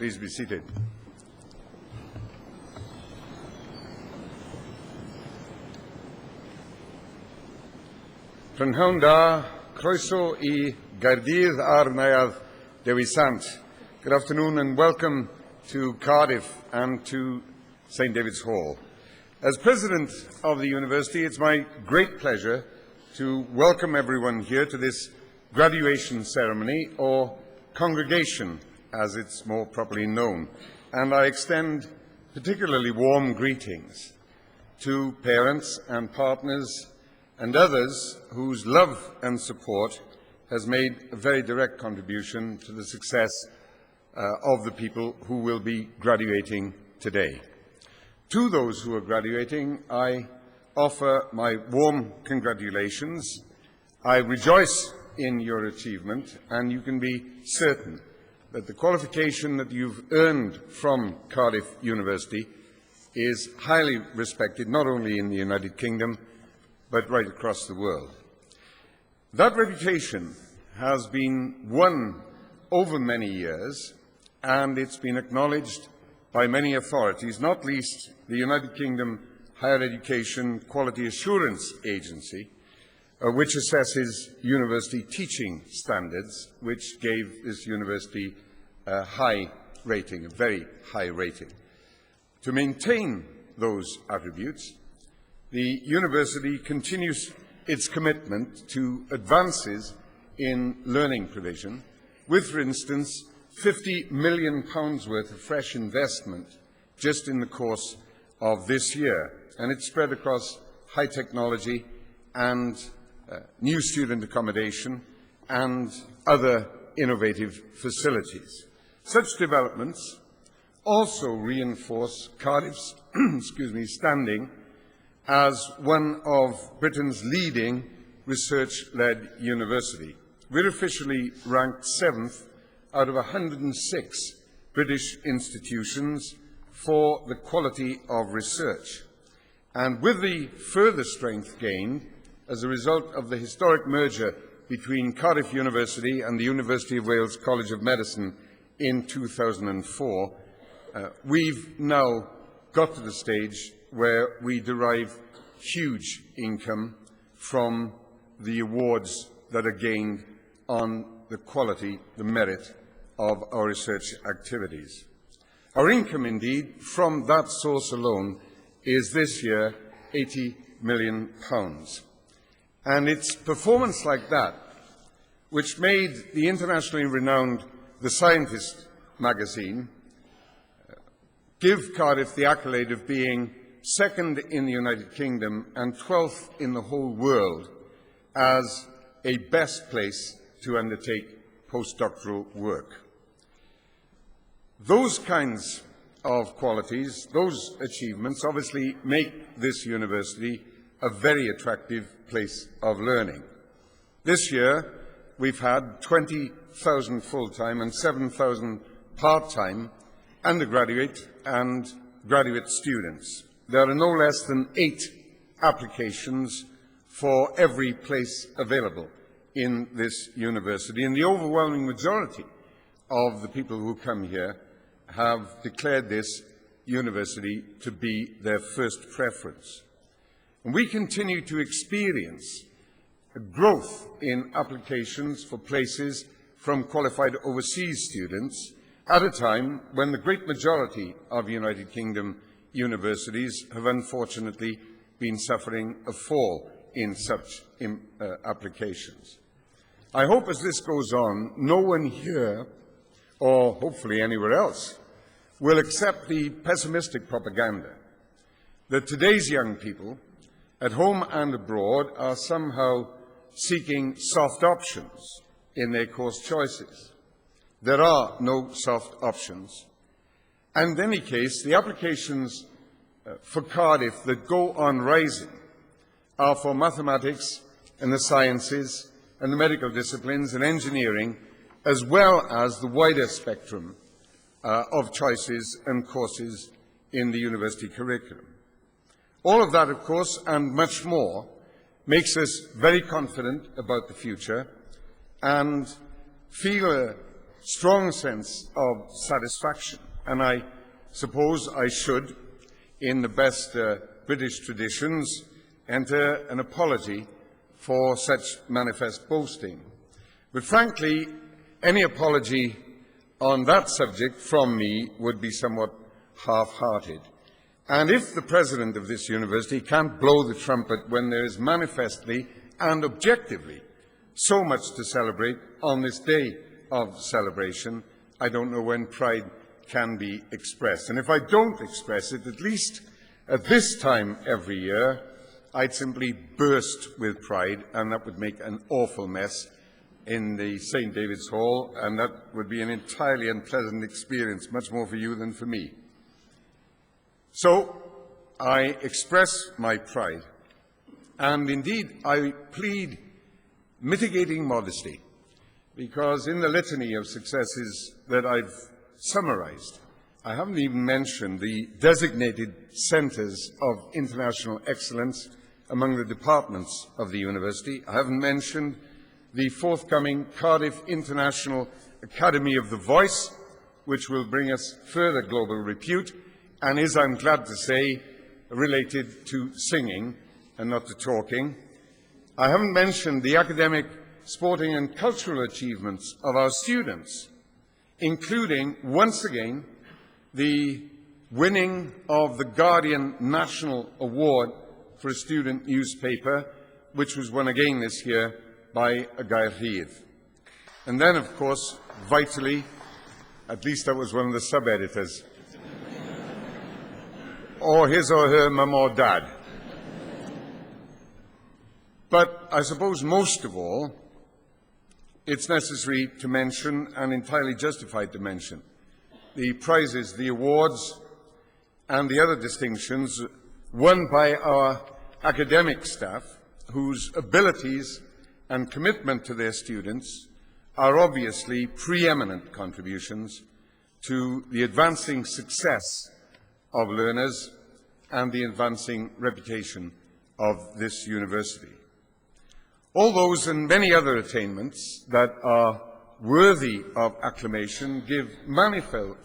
Please be seated. Prynhawn da, croeso I Gaerdydd a'r Neuadd Dewi Sant. Good afternoon and welcome to Cardiff and to St David's Hall. As President of the University, it's my great pleasure to welcome everyone here to this graduation ceremony, or congregation as it's more properly known, and I extend particularly warm greetings to parents and partners and others whose love and support has made a very direct contribution to the success of the people who will be graduating today. To those who are graduating, I offer my warm congratulations. I rejoice in your achievement, and you can be certain that the qualification that you've earned from Cardiff University is highly respected, not only in the United Kingdom, but right across the world. That reputation has been won over many years, and it's been acknowledged by many authorities, not least the United Kingdom Higher Education Quality Assurance Agency, which assesses university teaching standards, which gave this university a high rating, a very high rating. To maintain those attributes, the university continues its commitment to advances in learning provision, with, for instance, £50 million worth of fresh investment just in the course of this year, and it's spread across high technology and new student accommodation and other innovative facilities. Such developments also reinforce Cardiff's standing as one of Britain's leading research-led university. We're officially ranked 7th out of 106 British institutions for the quality of research. And with the further strength gained as a result of the historic merger between Cardiff University and the University of Wales College of Medicine in 2004, we've now got to the stage where we derive huge income from the awards that are gained on the quality, the merit of our research activities. Our income, indeed, from that source alone is this year £80 million. And it's performance like that which made the internationally renowned The Scientist magazine give Cardiff the accolade of being second in the United Kingdom and 12th in the whole world as a best place to undertake postdoctoral work. Those kinds of qualities, those achievements, obviously make this university a very attractive place of learning. This year, we've had 20,000 full-time and 7,000 part-time undergraduate and graduate students. There are no less than 8 applications for every place available in this university, and the overwhelming majority of the people who come here have declared this university to be their first preference. And we continue to experience a growth in applications for places from qualified overseas students at a time when the great majority of United Kingdom universities have unfortunately been suffering a fall in such applications. I hope as this goes on, no one here, or hopefully anywhere else, will accept the pessimistic propaganda that today's young people, at home and abroad, are somehow seeking soft options in their course choices. There are no soft options. And in any case, the applications for Cardiff that go on rising are for mathematics and the sciences and the medical disciplines and engineering, as well as the wider spectrum of choices and courses in the university curriculum. All of that, of course, and much more, makes us very confident about the future and feel strong sense of satisfaction, and I suppose I should, in the best British traditions, enter an apology for such manifest boasting. But frankly, any apology on that subject from me would be somewhat half-hearted. And if the president of this university can't blow the trumpet when there is manifestly and objectively so much to celebrate on this day of celebration, I don't know when pride can be expressed. And if I don't express it, at least at this time every year, I'd simply burst with pride, and that would make an awful mess in the St. David's Hall, and that would be an entirely unpleasant experience, much more for you than for me. So I express my pride, and indeed I plead mitigating modesty, because in the litany of successes that I've summarized, I haven't even mentioned the designated centres of international excellence among the departments of the university. I haven't mentioned the forthcoming Cardiff International Academy of the Voice, which will bring us further global repute and is, I'm glad to say, related to singing and not to talking. I haven't mentioned the academic, sporting and cultural achievements of our students, including, once again, the winning of the Guardian National Award for a student newspaper, which was won again this year by a Gaerdydd. And then, of course, vitally, at least that was one of the sub-editors, or his or her mum or dad. But I suppose most of all, it's necessary to mention, and entirely justified to mention, the prizes, the awards, and the other distinctions won by our academic staff, whose abilities and commitment to their students are obviously preeminent contributions to the advancing success of learners and the advancing reputation of this university. All those and many other attainments that are worthy of acclamation give manifold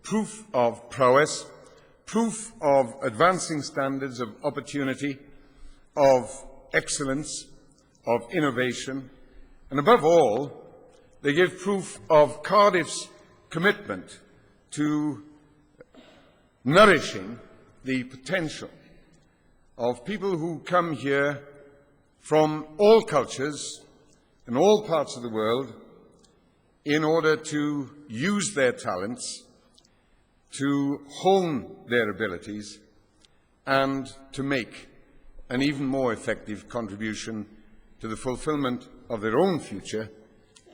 proof of prowess, proof of advancing standards of opportunity, of excellence, of innovation, and above all, they give proof of Cardiff's commitment to nourishing the potential of people who come here from all cultures and all parts of the world in order to use their talents, to hone their abilities, and to make an even more effective contribution to the fulfillment of their own future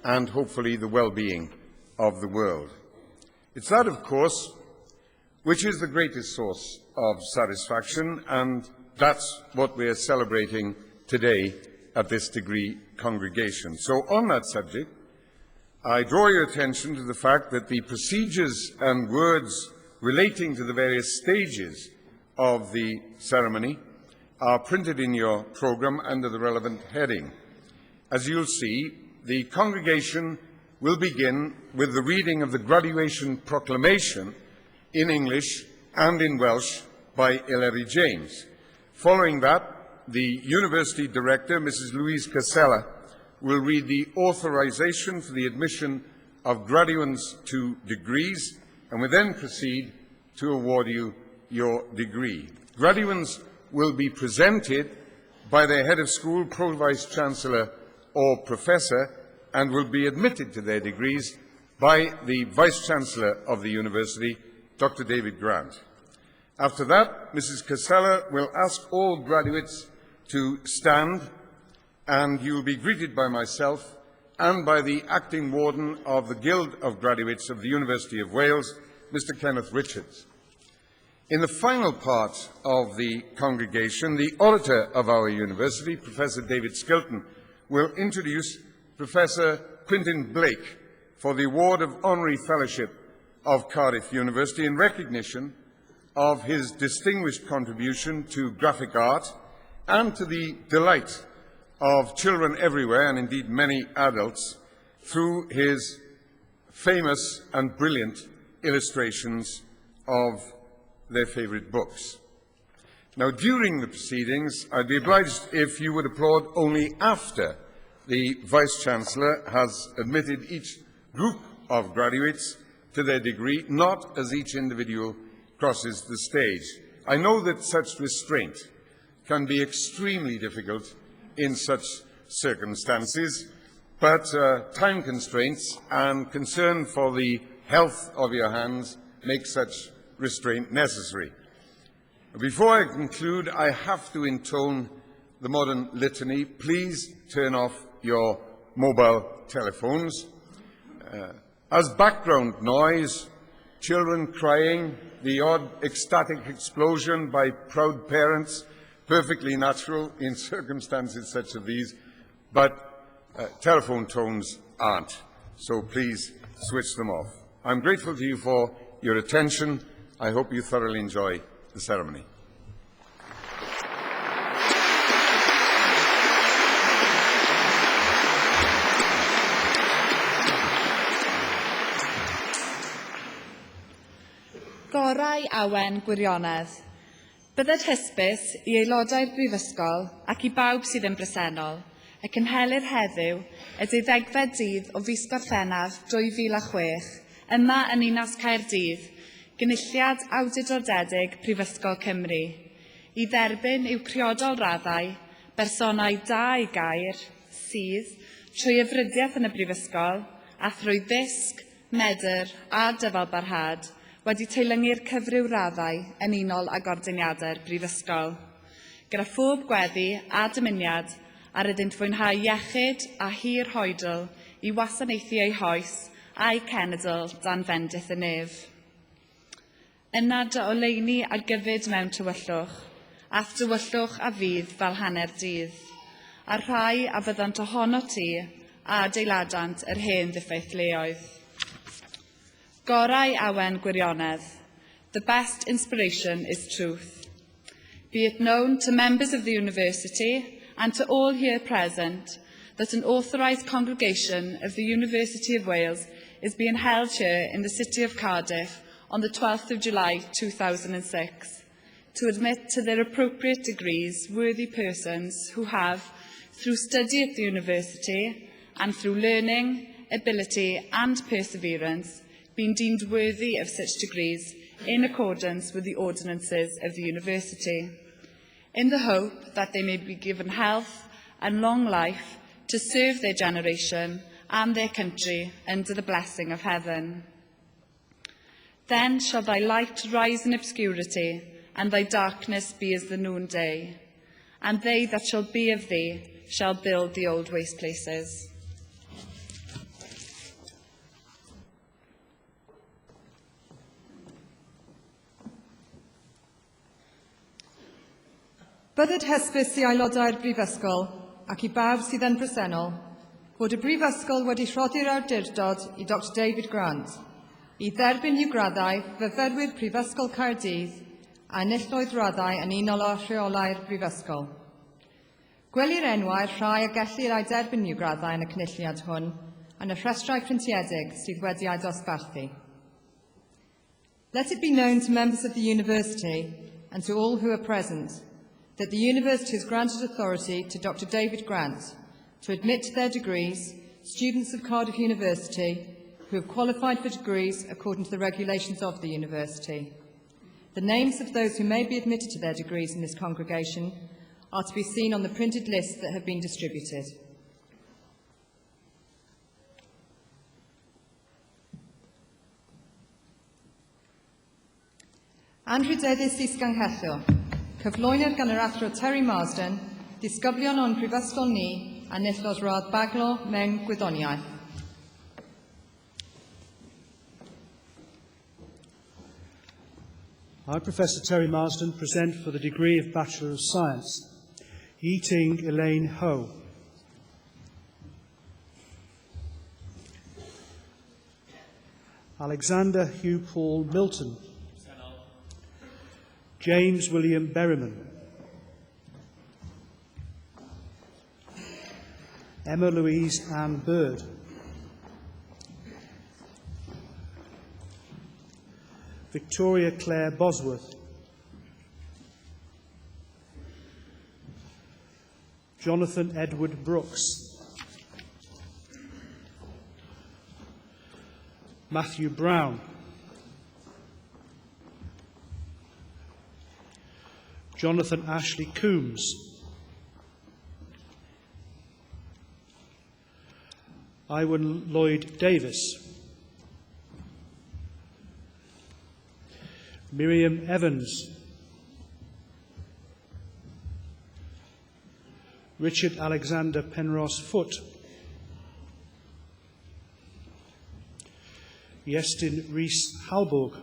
and hopefully the well-being of the world. It's that, of course, which is the greatest source of satisfaction, and that's what we're celebrating today at this degree congregation. So on that subject, I draw your attention to the fact that the procedures and words relating to the various stages of the ceremony are printed in your programme under the relevant heading. As you'll see, the congregation will begin with the reading of the graduation proclamation in English and in Welsh by Ellery James. Following that, the University Director, Mrs. Louise Casella, will read the authorization for the admission of graduates to degrees and will then proceed to award you your degree. Graduates will be presented by their head of school, pro-vice-chancellor or professor, and will be admitted to their degrees by the vice-chancellor of the university, Dr. David Grant. After that, Mrs. Casella will ask all graduates to stand, and you will be greeted by myself and by the acting warden of the Guild of Graduates of the University of Wales, Mr. Kenneth Richards. In the final part of the congregation, the auditor of our university, Professor David Skilton, will introduce Professor Quintin Blake for the award of Honorary Fellowship of Cardiff University in recognition of his distinguished contribution to graphic art and to the delight of children everywhere, and indeed many adults, through his famous and brilliant illustrations of their favourite books. Now, during the proceedings, I'd be obliged if you would applaud only after the Vice-Chancellor has admitted each group of graduates to their degree, not as each individual crosses the stage. I know that such restraint can be extremely difficult in such circumstances, but time constraints and concern for the health of your hands make such restraint necessary. Before I conclude, I have to intone the modern litany. Please turn off your mobile telephones. As background noise, children crying, the odd ecstatic explosion by proud parents, perfectly natural in circumstances such as these, but telephone tones aren't. So please switch them off. I'm grateful to you for your attention. I hope you thoroughly enjoy the ceremony. Gorau awen gwirionedd. Bydded hysbys i aelodau'r Brifysgol ac i bawb sydd yn bresennol y cynhelir heddiw y 12fed dydd o fis Gorffennaf 2006 yma yn Ninas Caerdydd, gynulliad awdurdodedig Prifysgol Cymru, i dderbyn i'w priodol raddau bersonau da i gair, sydd, trwy yfrydiaeth yn y Brifysgol, a thrwy ddysg, medr a dyfalbarhad, wedi teilyngu'r cyfryw raddau yn unol ag ordiniadau'r Brifysgol, gyda phob gweddi a dymuniad ar ydynt fwynhau iechyd a hir hoedl i wasanaethu eu hoes a'i cenedl dan fendith y nef. Yna dy oleuni a gyfyd mewn tywyllwch, ath tywyllwch a fydd fel hanner dydd, a rhai a fyddant ohono ti a adeiladant yr hen ddiffeithleoedd. Gorau awen gwirionedd. The best inspiration is truth. Be it known to members of the University and to all here present that an authorised congregation of the University of Wales is being held here in the city of Cardiff on the 12th of July 2006 to admit to their appropriate degrees worthy persons who have, through study at the university and through learning, ability and perseverance, been deemed worthy of such degrees in accordance with the ordinances of the university, in the hope that they may be given health and long life to serve their generation and their country under the blessing of heaven. Then shall thy light rise in obscurity, and thy darkness be as the noonday, and they that shall be of thee shall build the old waste places. Bydded hysbys i aelodau'r Brifysgol ac i bawb sydd yn bresennol fod y Brifysgol wedi rhoddi'r awdurdod i Dr David Grant i dderbyn i'w graddau fyfyrwyr Prifysgol Caerdydd a enilloedd raddau yn unol â rheolau'r Brifysgol. Gwelir enwau'r rhai a gellir ei derbyn i'w graddau yn y cynulliad hwn yn y rhestrau pryntiedig sydd wedi ei dosbarthu. Let it be known to members of the University and to all who are present that the University has granted authority to Dr David Grant to admit to their degrees students of Cardiff University who have qualified for degrees according to the regulations of the University. The names of those who may be admitted to their degrees in this congregation are to be seen on the printed lists that have been distributed. Anrhydeddus Isganghellio. Cyflwynyr gan yr athro Terry Marsden, disgyblion o'n Prifysgol ni a nillodd radd baglo mewn gwyddoniaeth. I, Professor Terry Marsden, present for the degree of Bachelor of Science, Yi Ting Elaine Ho. Alexander Hugh Paul Milton. James William Berryman. Emma Louise Ann Bird. Victoria Clare Bosworth, Jonathan Edward Brooks, Matthew Brown, Jonathan Ashley Coombs, Iwan Lloyd Davis, Miriam Evans, Richard Alexander Penrose Foote, Yestin Rees Halborg,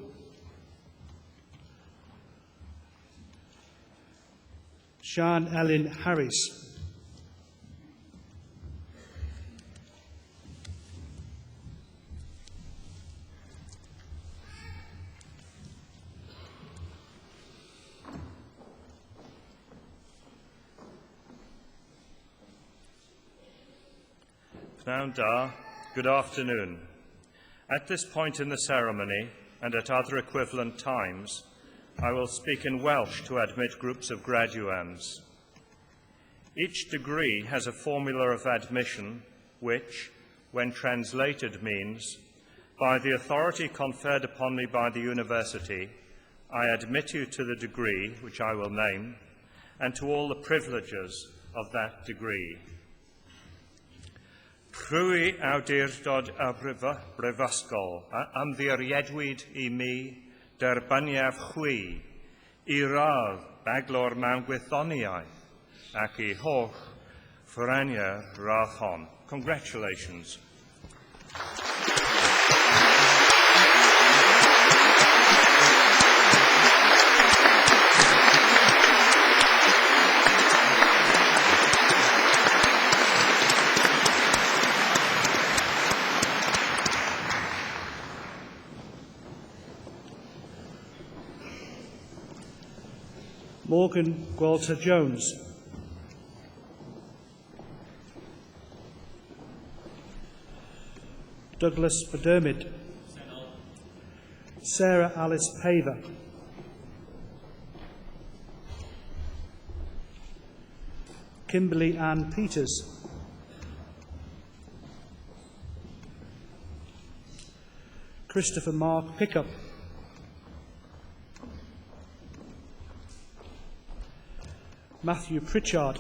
Sian Ellen Harris, Pnawn da, good afternoon. At this point in the ceremony, and at other equivalent times, I will speak in Welsh to admit groups of graduands. Each degree has a formula of admission which, when translated, means, by the authority conferred upon me by the university, I admit you to the degree, which I will name, and to all the privileges of that degree. Prwy awdurdod y brifysgol ymddiriedwyd I mi derbyniaf chwi I radd baglor mewn gwythoniaeth ac I holl ffraniau'r radd hon. Congratulations. Morgan Gwalter Jones, Douglas Berdermid, Sarah Alice Paver, Kimberly Ann Peters, Christopher Mark Pickup, Matthew Pritchard,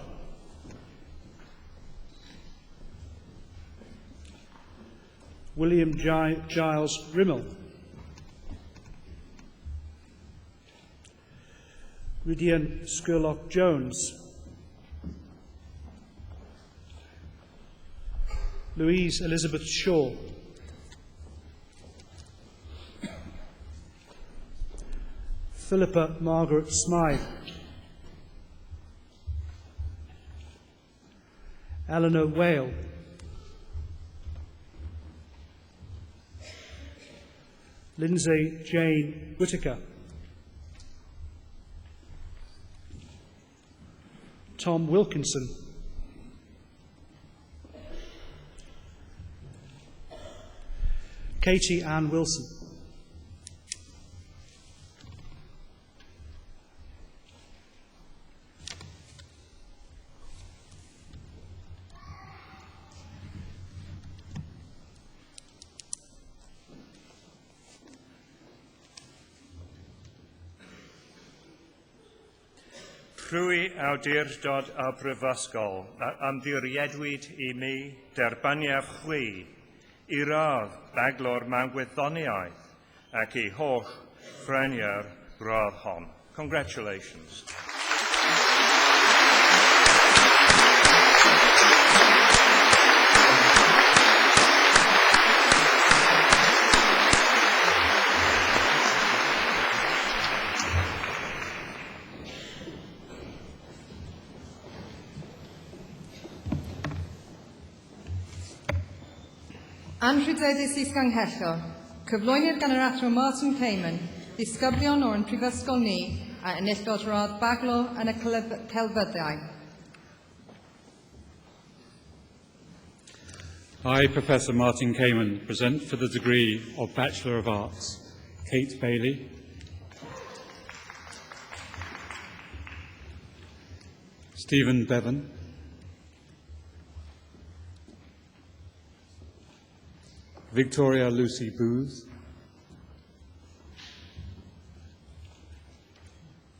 William Giles Rimmel, Rydian Skurlock Jones, Louise Elizabeth Shaw, Philippa Margaret Smythe, Eleanor Whale, Lindsay Jane Whittaker, Tom Wilkinson, Katie Ann Wilson, Prwy awdurdod y brifysgol ymddiriedwyd I mi derbyniaf chwi I radd baglor mewn gwythoniaeth ac I holl ffraniau'r radd hon. Congratulations. Anrhydeddus is ganghellor, cyflwynir gan yr athro Martin Cayman, ddisgyblion o'r prifysgol ni a enillod radd baglo yn y celfyddau. I, Professor Martin Cayman, present for the degree of Bachelor of Arts, Kate Bailey, Stephen Bevan, Victoria Lucy Booth,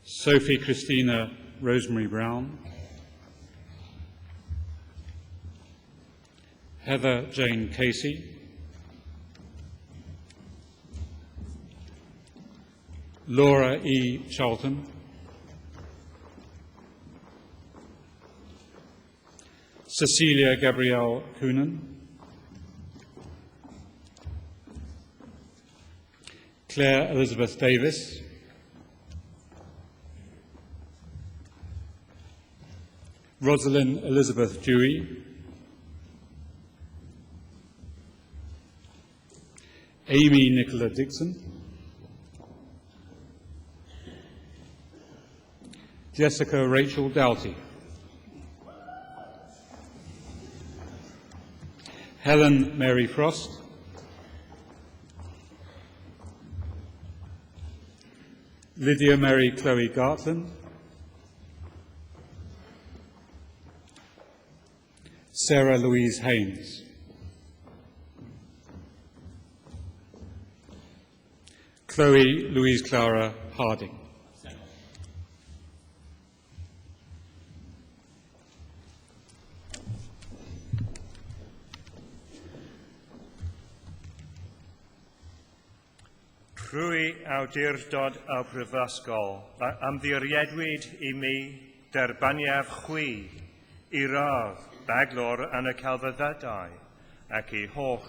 Sophie Christina Rosemary Brown, Heather Jane Casey, Laura E. Charlton, Cecilia Gabrielle Coonan, Claire Elizabeth Davis, Rosalind Elizabeth Dewey, Amy Nicola Dixon, Jessica Rachel Doughty, Helen Mary Frost, Lydia Mary Chloe Gartland, Sarah Louise Haynes, Chloe Louise Clara Harding, Trwy awdurdod y Brifysgol, ymddiriedwyd I mi derbaniaf chwi I radd baglor yn y celfyddydau ac I holl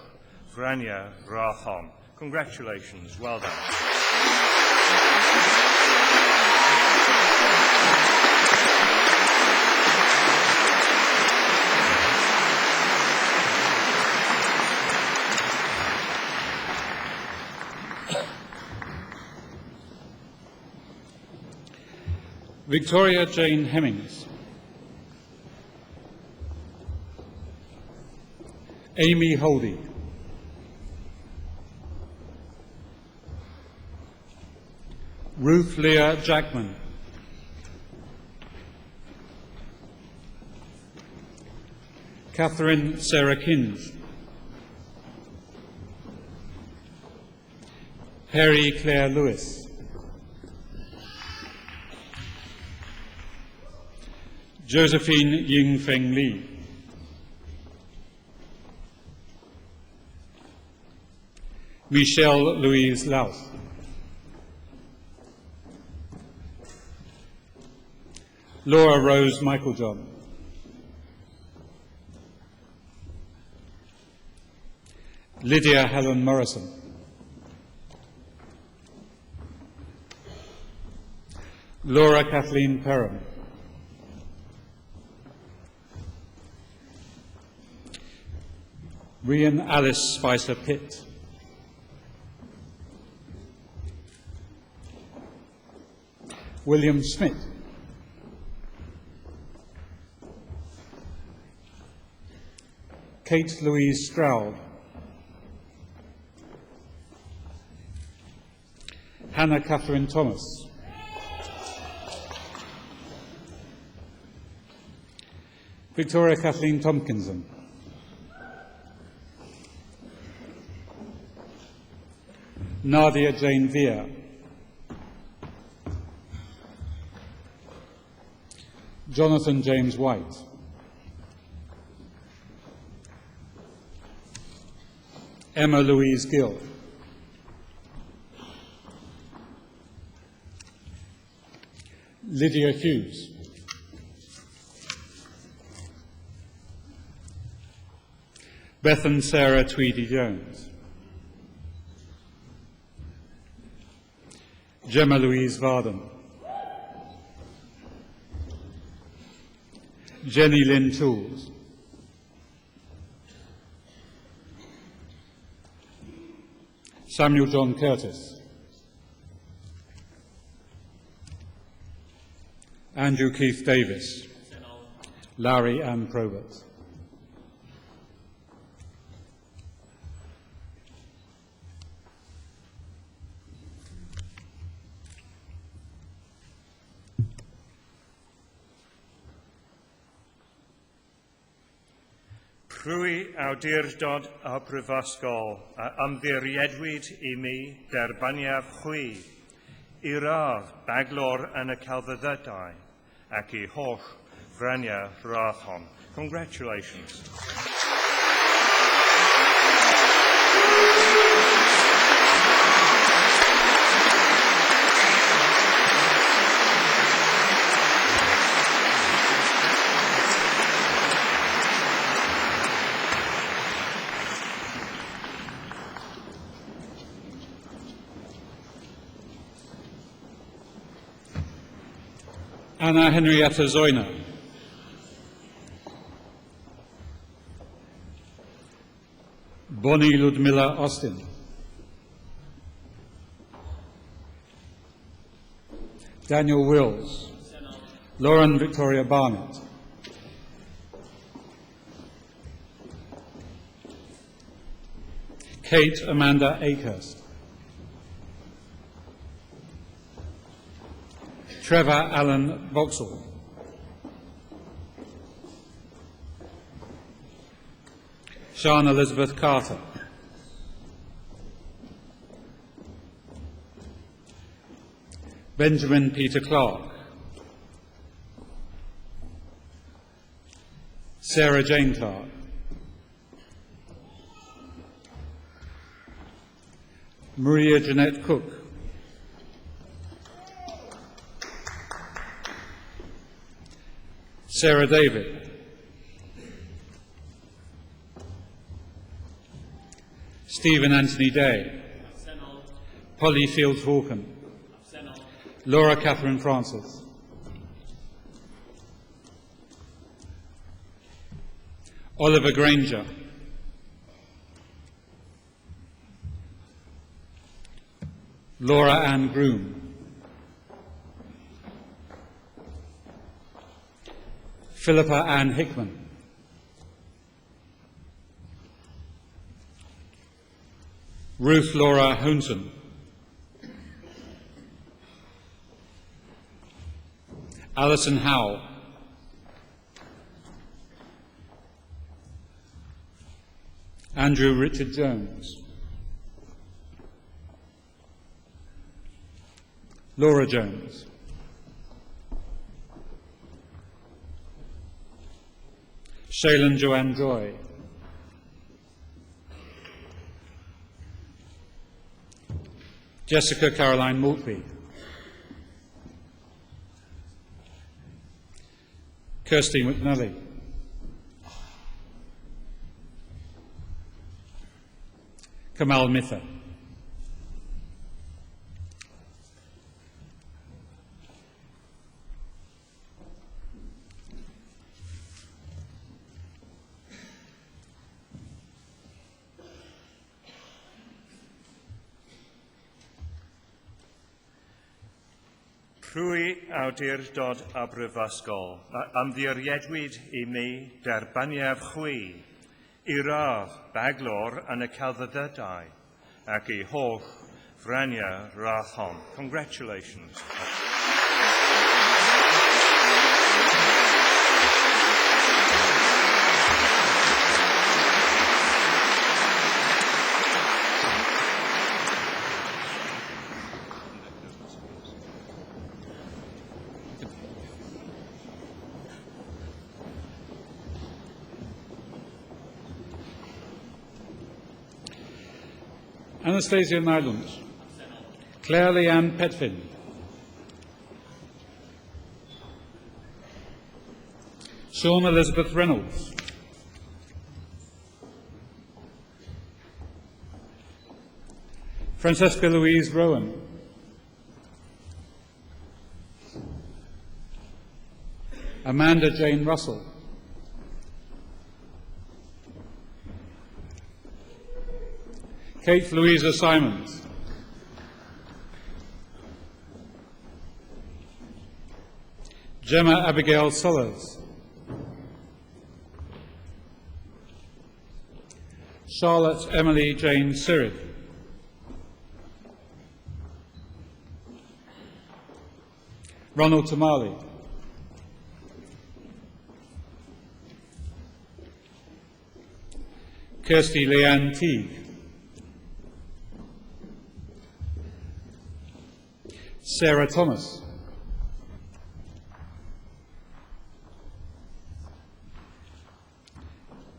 franiau rathon. Congratulations, well done. Victoria Jane Hemmings, Amy Holdy, Ruth Leah Jackman, Catherine Sarah Kins, Perry Claire Lewis, Josephine Ying Feng Li, Michelle Louise Louth, Laura Rose Michaeljohn, Lydia Helen Morrison, Laura Kathleen Perham, Rian Alice Spicer Pitt, William Smith, Kate Louise Stroud, Hannah Catherine Thomas, Victoria Kathleen Tompkinson, Nadia Jane Vere, Jonathan James White, Emma Louise Gill, Lydia Hughes, Bethan Sarah Tweedy Jones, Gemma Louise Varden, Jenny Lynn Tools, Samuel John Curtis, Andrew Keith Davis, Larry Ann Probert. Rwy awdurdod a brifysgol a ymddiriedwyd I mi derbaniaf chwi I radd baglor yn y celfyddydau ac I holl franiau radd hon. Congratulations. Anna Henrietta Zoyner. Bonnie Ludmilla Austin. Daniel Wills. Lauren Victoria Barnett. Kate Amanda Akehurst. Trevor Allen Vauxhall. Sian Elizabeth Carter. Benjamin Peter Clark. Sarah Jane Clark. Maria Jeanette Cook. Sarah David. Stephen Anthony Day. Polly Fields Hawken. Laura Catherine Francis. Oliver Granger. Laura Ann Groom. Philippa Ann Hickman. Ruth Laura Hounson. Alison Howe. Andrew Richard Jones. Laura Jones. Shaylin Joanne Joy. Jessica Caroline Maltby. Kirsty McNally. Kamal Mitha. Rwy awdurdod a brifysgol a ymddiriedwyd I mi derbaniaf chwi I radd baglor yn y celfyddydau ac I holl franiau radd hon. Congratulations. Anastasia Nylund. Claire Leanne Petfin. Sean Elizabeth Reynolds. Francesca Louise Rowan. Amanda Jane Russell. Kate Louisa Simons. Gemma Abigail Sullers. Charlotte Emily Jane Sirid. Ronald Tamali. Kirsty Leanne Teague, Sarah Thomas,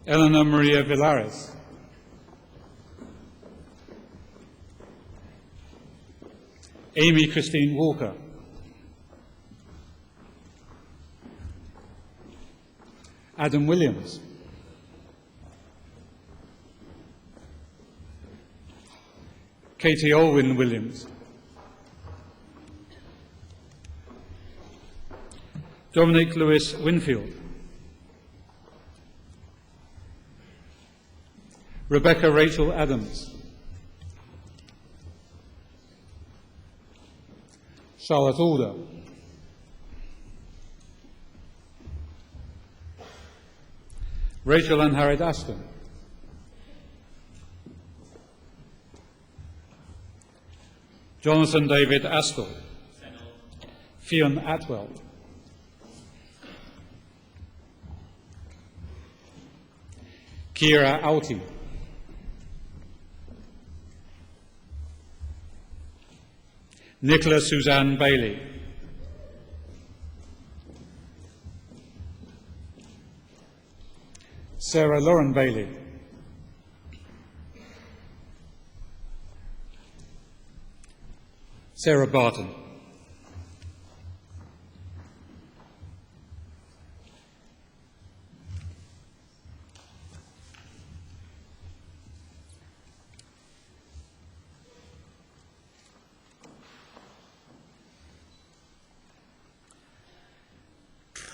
Eleanor Maria Villares, Amy Christine Walker, Adam Williams, Katie Olwyn Williams, Dominic Lewis Winfield, Rebecca Rachel Adams, Charlotte Alder, Rachel and Harriet Ashton, Jonathan David Astle, Fionn Atwell, Kira Auti, Nicola Suzanne Bailey, Sarah Lauren Bailey, Sarah Barton,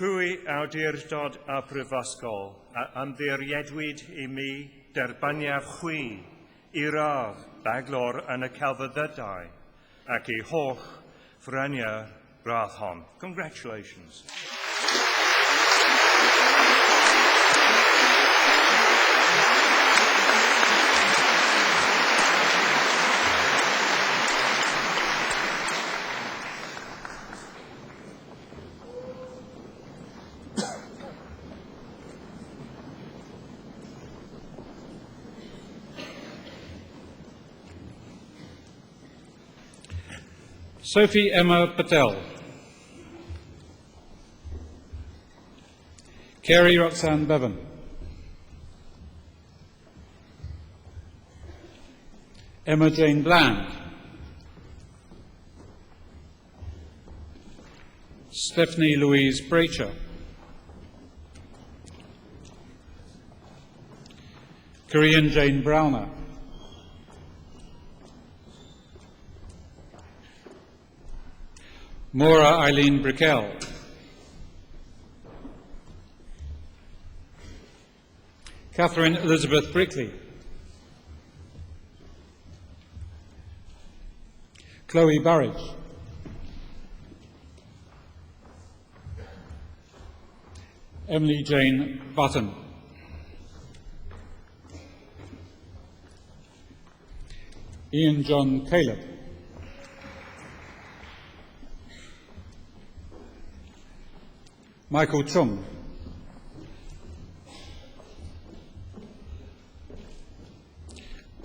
Trwy awdurdod y Brifysgol, a ymddiriedwyd I mi derbaniaf chwi I radd baglor yn y celfyddydau ac I holl ffraniau radd hon. Congratulations. Sophie Emma Patel, Kerry Roxanne Bevan, Emma Jane Bland, Stephanie Louise Bracher, Korean Jane Browner, Maura Eileen Brickell, Catherine Elizabeth Brickley, Chloe Burridge, Emily Jane Button, Ian John Caleb, Michael Chung,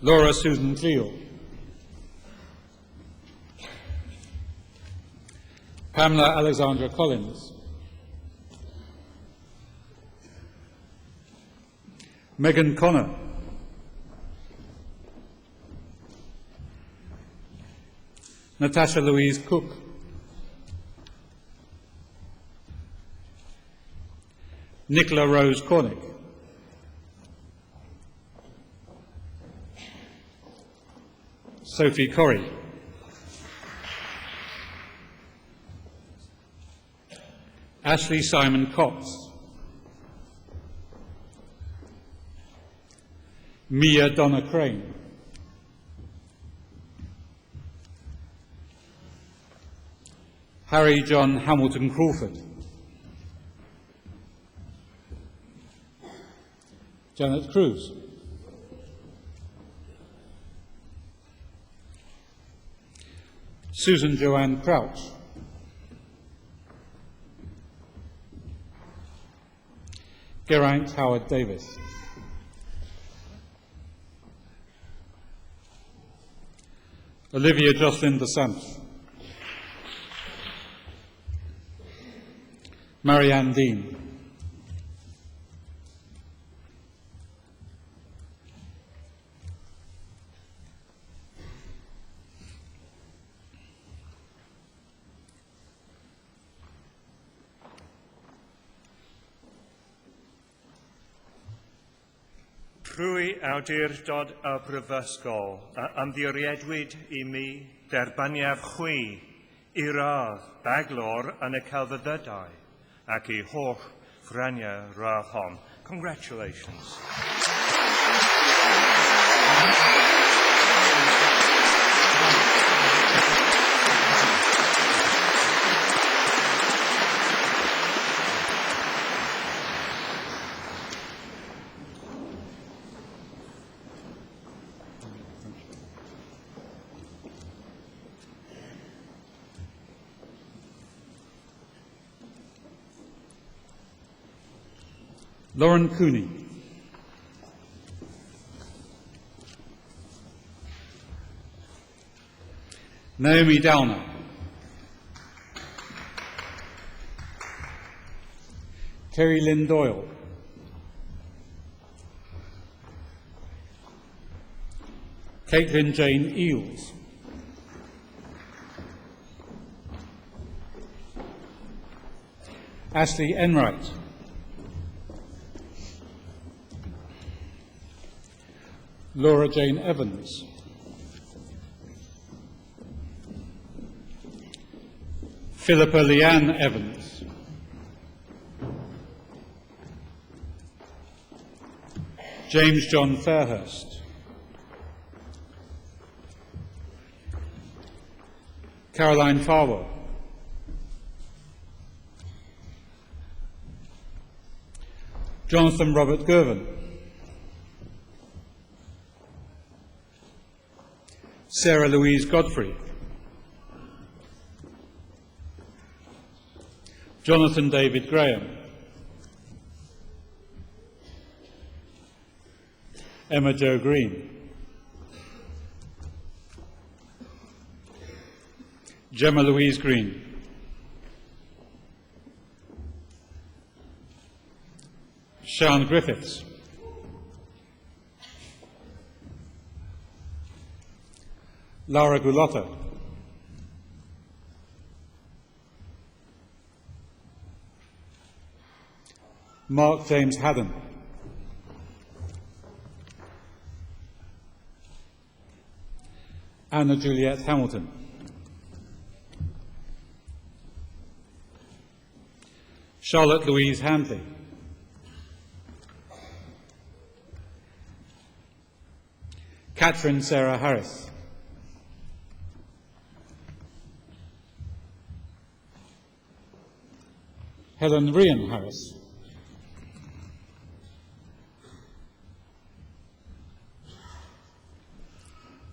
Laura Susan Cleo, Pamela Alexandra Collins, Megan Connor, Natasha Louise Cook, Nicola Rose Cornick, Sophie Corrie, Ashley Simon Cox, Mia Donna Crane, Harry John Hamilton Crawford, Janet Cruz, Susan Joanne Crouch, Geraint Howard Davis, Olivia Jocelyn DeSanth. Marianne Dean. Rwy awdurdod y Brifysgol a ymddiriedwyd I mi derbaniaf chwi I radd baglor yn y celfyddydau ac I holl ffraniau radd hon. Congratulations. Lauren Cooney. Naomi Downer. Terry Lynn Doyle. Caitlin Jane Eels. Ashley Enright. Laura Jane Evans. Philippa Leanne Evans. James John Fairhurst. Caroline Farwell. Jonathan Robert Gervin. Sarah Louise Godfrey. Jonathan David Graham. Emma Jo Green. Gemma Louise Green. Sian Griffiths. Lara Gulotta. Mark James Haddon. Anna Juliette Hamilton. Charlotte Louise Handley. Catherine Sarah Harris. Helen Ryan Harris.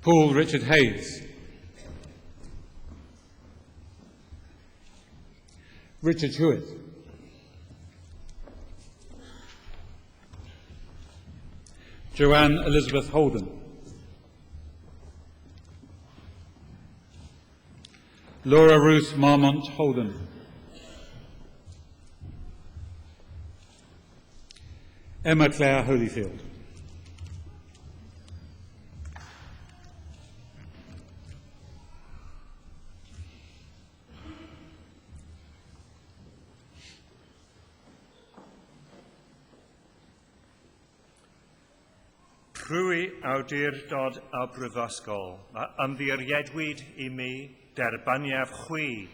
Paul Richard Hayes. Richard Hewitt. Joanne Elizabeth Holden. Laura Ruth Marmont Holden. Emma Claire Holyfield. Rwy awdurdod y Brifysgol a ymddiriedwyd I mi derbaniaf chwi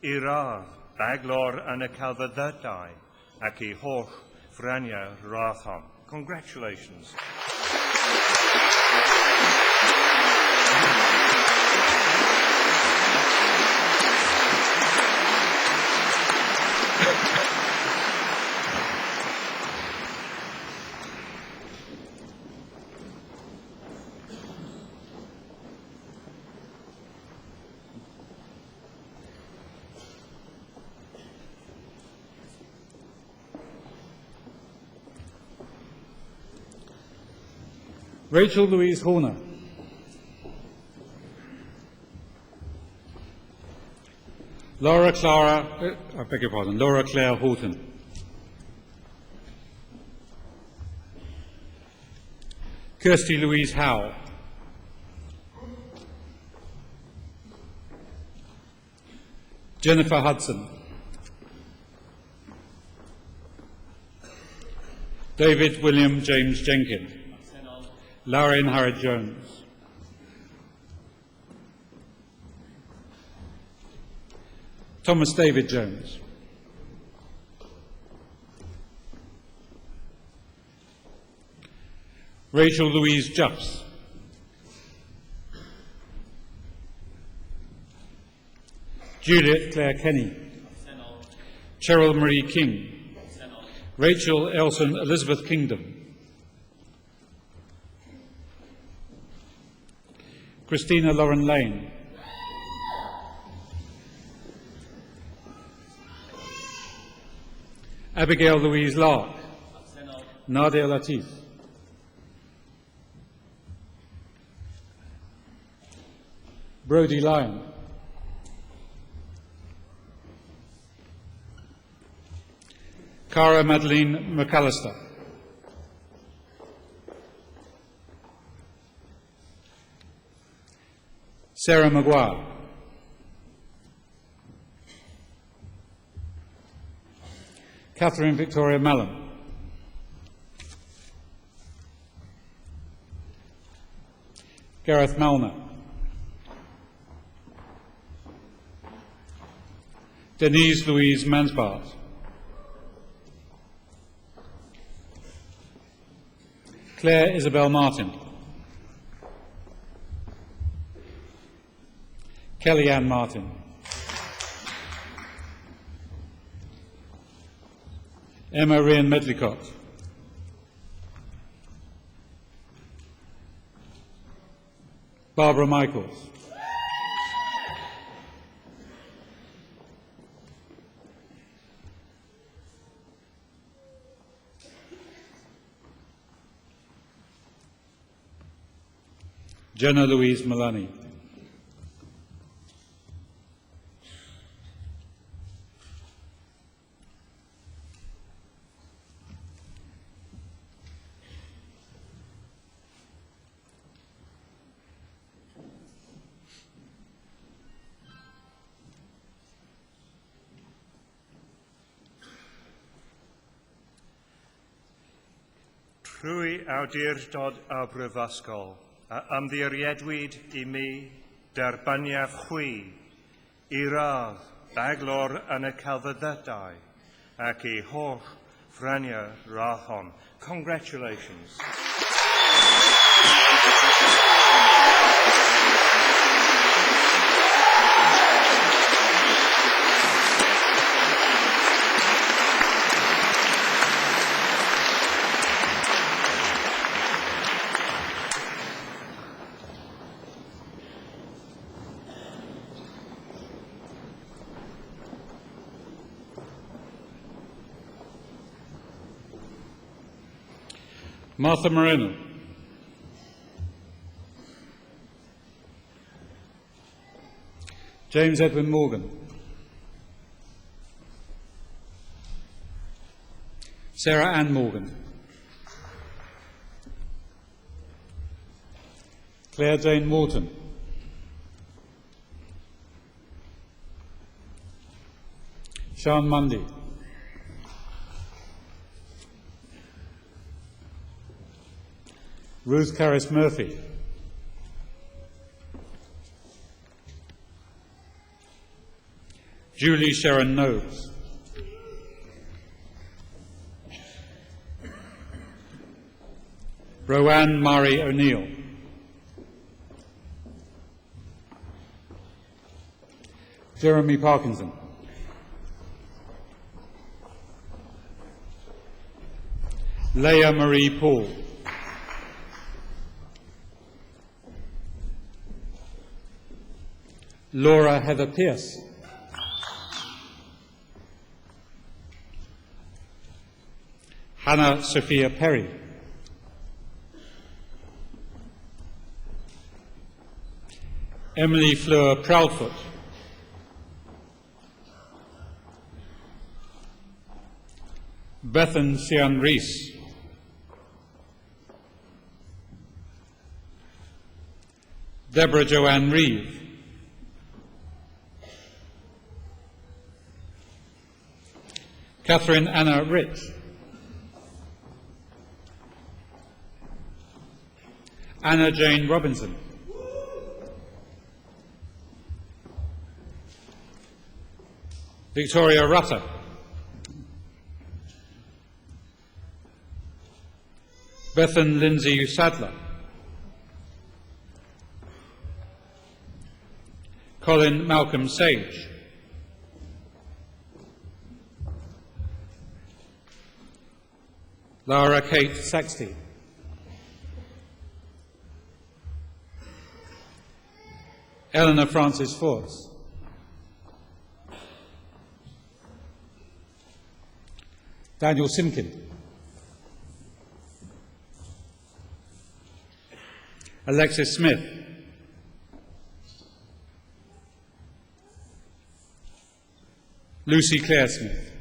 I radd baglor yn y celfyddydau ac I holl ffraniau radd hon. Congratulations. Rachel Louise Horner. Laura Claire Horton. Kirsty Louise Howe. Jennifer Hudson. David William James Jenkins. Larian Harrod Jones. Thomas David Jones. Rachel Louise Jups. Juliet Claire Kenny. Cheryl Marie King. Rachel Elson Elizabeth Kingdom. Christina Lauren Lane. Abigail Louise Lark. Nadia Latif. Brodie Lyon. Cara Madeleine McAllister. Sarah Maguire. Catherine Victoria Mallon. Gareth Malner. Denise Louise Mansbart. Claire Isabel Martin. Kellyanne Martin. Emma Ryan Medlicott. Barbara Michaels. Jenna Louise Maloney. Trwy awdurdod a brifysgol, a ymddiriedwyd I mi derbyniaf chwi I radd baglor yn y celfyddydau ac I holl ffraniau rahon. Congratulations. Martha Moreno. James Edwin Morgan. Sarah Ann Morgan. Claire Jane Morton. Sean Mundy. Ruth Carris Murphy. Julie Sharon Nobes. Rowan Murray O'Neill. Jeremy Parkinson. Leah Marie Paul. Laura Heather Pierce. Hannah Sophia Perry. Emily Fleur Proudfoot. Bethan Sian Rees. Deborah Joanne Reeve. Catherine Anna Rich. Anna Jane Robinson. Victoria Rutter. Bethan Lindsay Sadler. Colin Malcolm Sage. Lara Kate Saxty. Eleanor Francis Forts. Daniel Simkin. Alexis Smith. Lucy Claire Smith.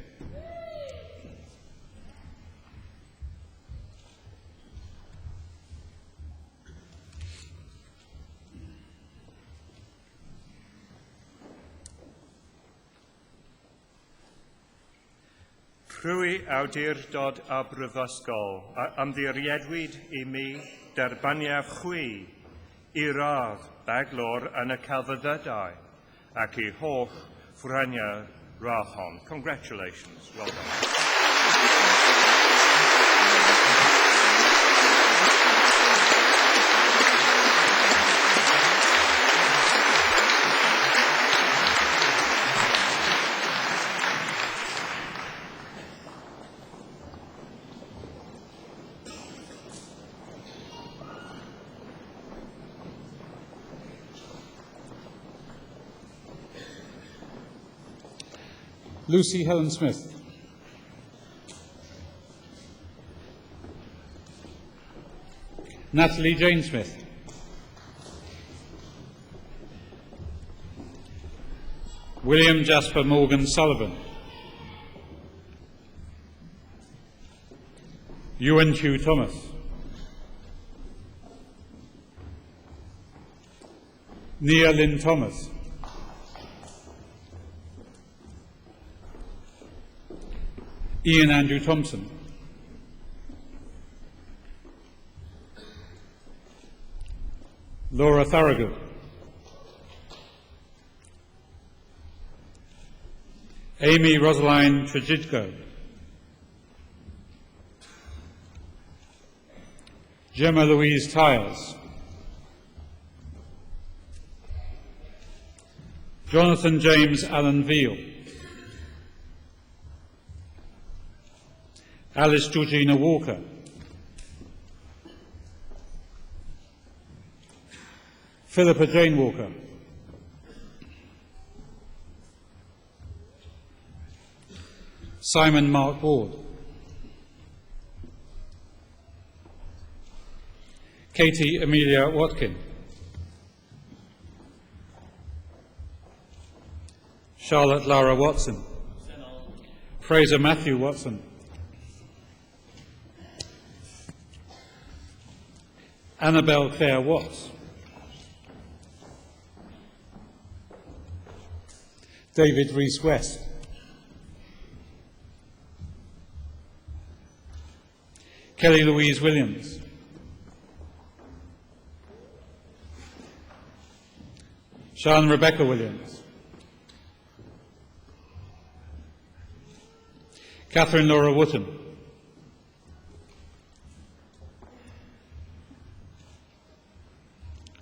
Rhwy awdurdod a brifysgol, ymddiriedwyd I mi derbaniaf chwi I radd baglor yn y celfyddydau ac I holl ffraniau rathon. Congratulations. Well done. Lucy Helen Smith. Natalie Jane Smith. William Jasper Morgan Sullivan. Ewan Hugh Thomas. Nia Lynn Thomas. Ian Andrew Thompson. Laura Thorogood. Amy Rosaline Trejidko. Gemma Louise Tyers. Jonathan James Allen Veal. Alice Georgina Walker. Philippa Jane Walker. Simon Mark Ward. Katie Amelia Watkin. Charlotte Lara Watson. Fraser Matthew Watson. Annabelle Claire Watts. David Rees West. Kelly Louise Williams. Sian Rebecca Williams. Catherine Laura Wotton.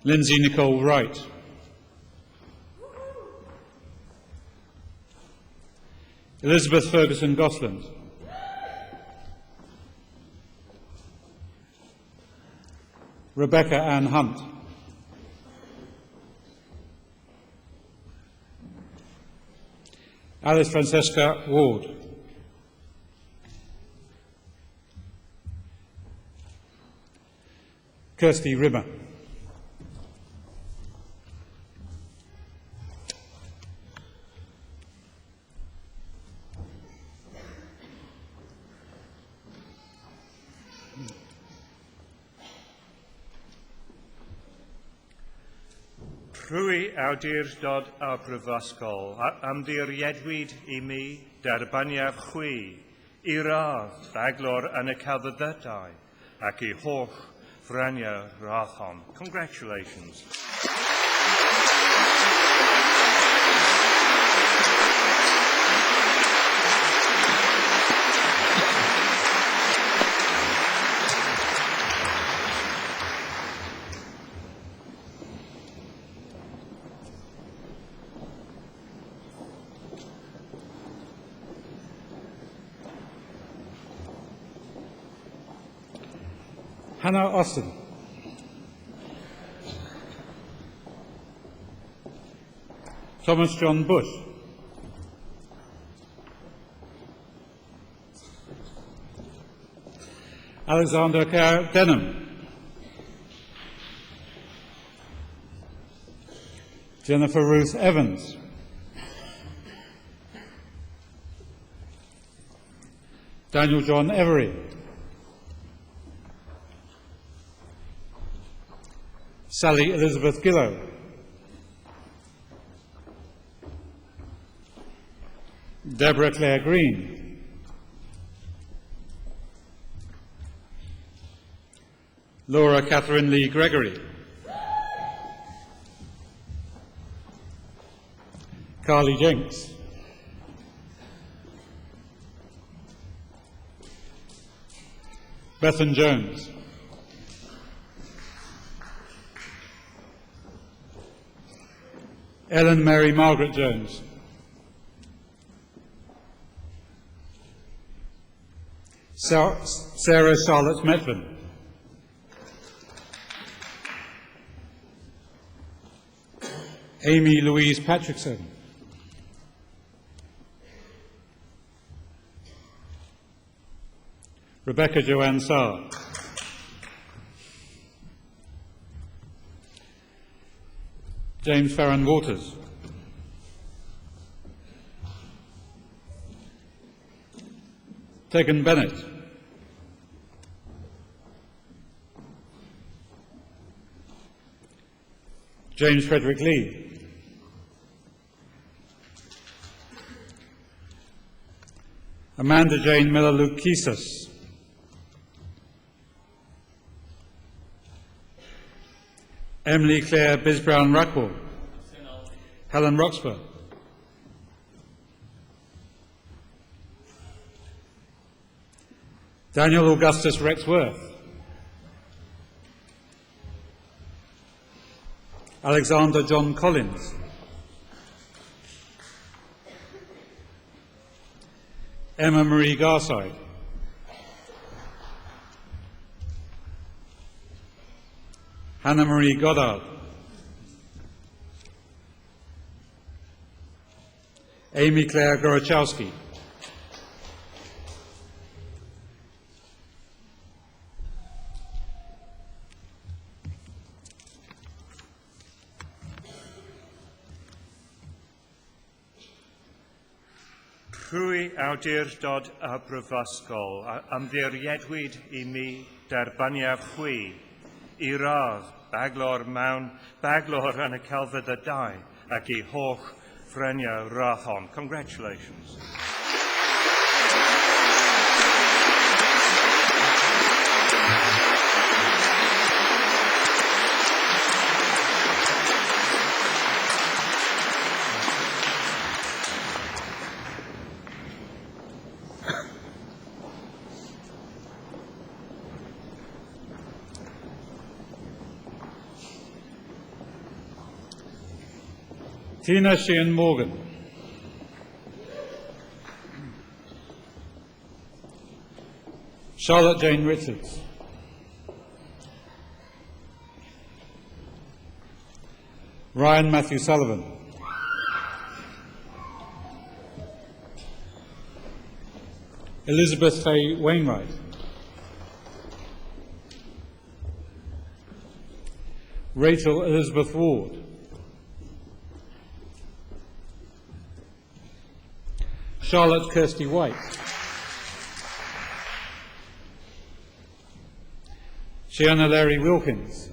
Lindsay Nicole Wright. Elizabeth Ferguson Gosland. Rebecca Ann Hunt. Alice Francesca Ward. Kirsty Rimmer. Rwy awdurdod a brifysgol, ymddiriedwyd I mi derbaniaf chwi, I radd baglor yn y celfyddydau, ac I holl franiau rathon. Congratulations. Hannah Austin. Thomas John Bush. Alexander Kerr Denham. Jennifer Ruth Evans. Daniel John Every. Sally Elizabeth Gillow. Deborah Clare Green. Laura Catherine Lee Gregory. Carly Jenks. Bethan Jones. Ellen Mary Margaret Jones. Sarah Charlotte Metlin. Amy Louise Patrickson. Rebecca Joanne Saar. James Farron Waters. Tegan Bennett. James Frederick Lee. Amanda Jane Miller-Lukesis. Emily Claire Bisbrown-Rackwell. Helen Roxburgh. Daniel Augustus Rexworth. Alexander John Collins. Emma Marie Garside. Hannah Marie Goddard. Amy Claire Gorochowski. Rwy awdurdod a brifysgol, ymddiriedwyd I mi derbaniaf chwi, I radd baglor yn y celfyddydau ac I holl freniau rathon. Congratulations. Tina Sheehan Morgan. Charlotte Jane Richards. Ryan Matthew Sullivan. Elizabeth Faye Wainwright. Rachel Elizabeth Ward. Charlotte Kirsty White. Shiana Larry Wilkins.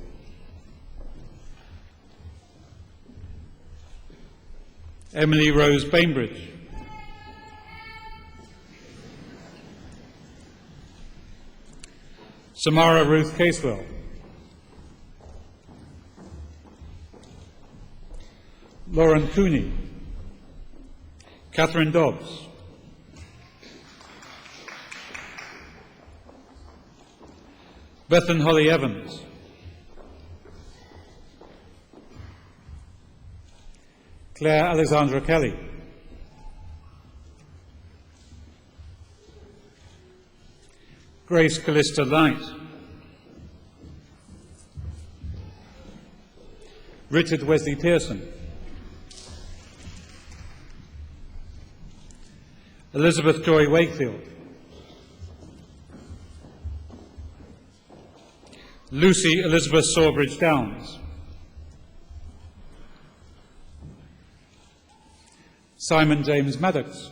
Emily Rose Bainbridge. Samara Ruth Casewell. Lauren Cooney. Catherine Dobbs. Bethan Holly Evans. Claire Alexandra Kelly. Grace Callista Light. Richard Wesley Pearson. Elizabeth Joy Wakefield. Lucy Elizabeth Sawbridge Downs. Simon James Maddox.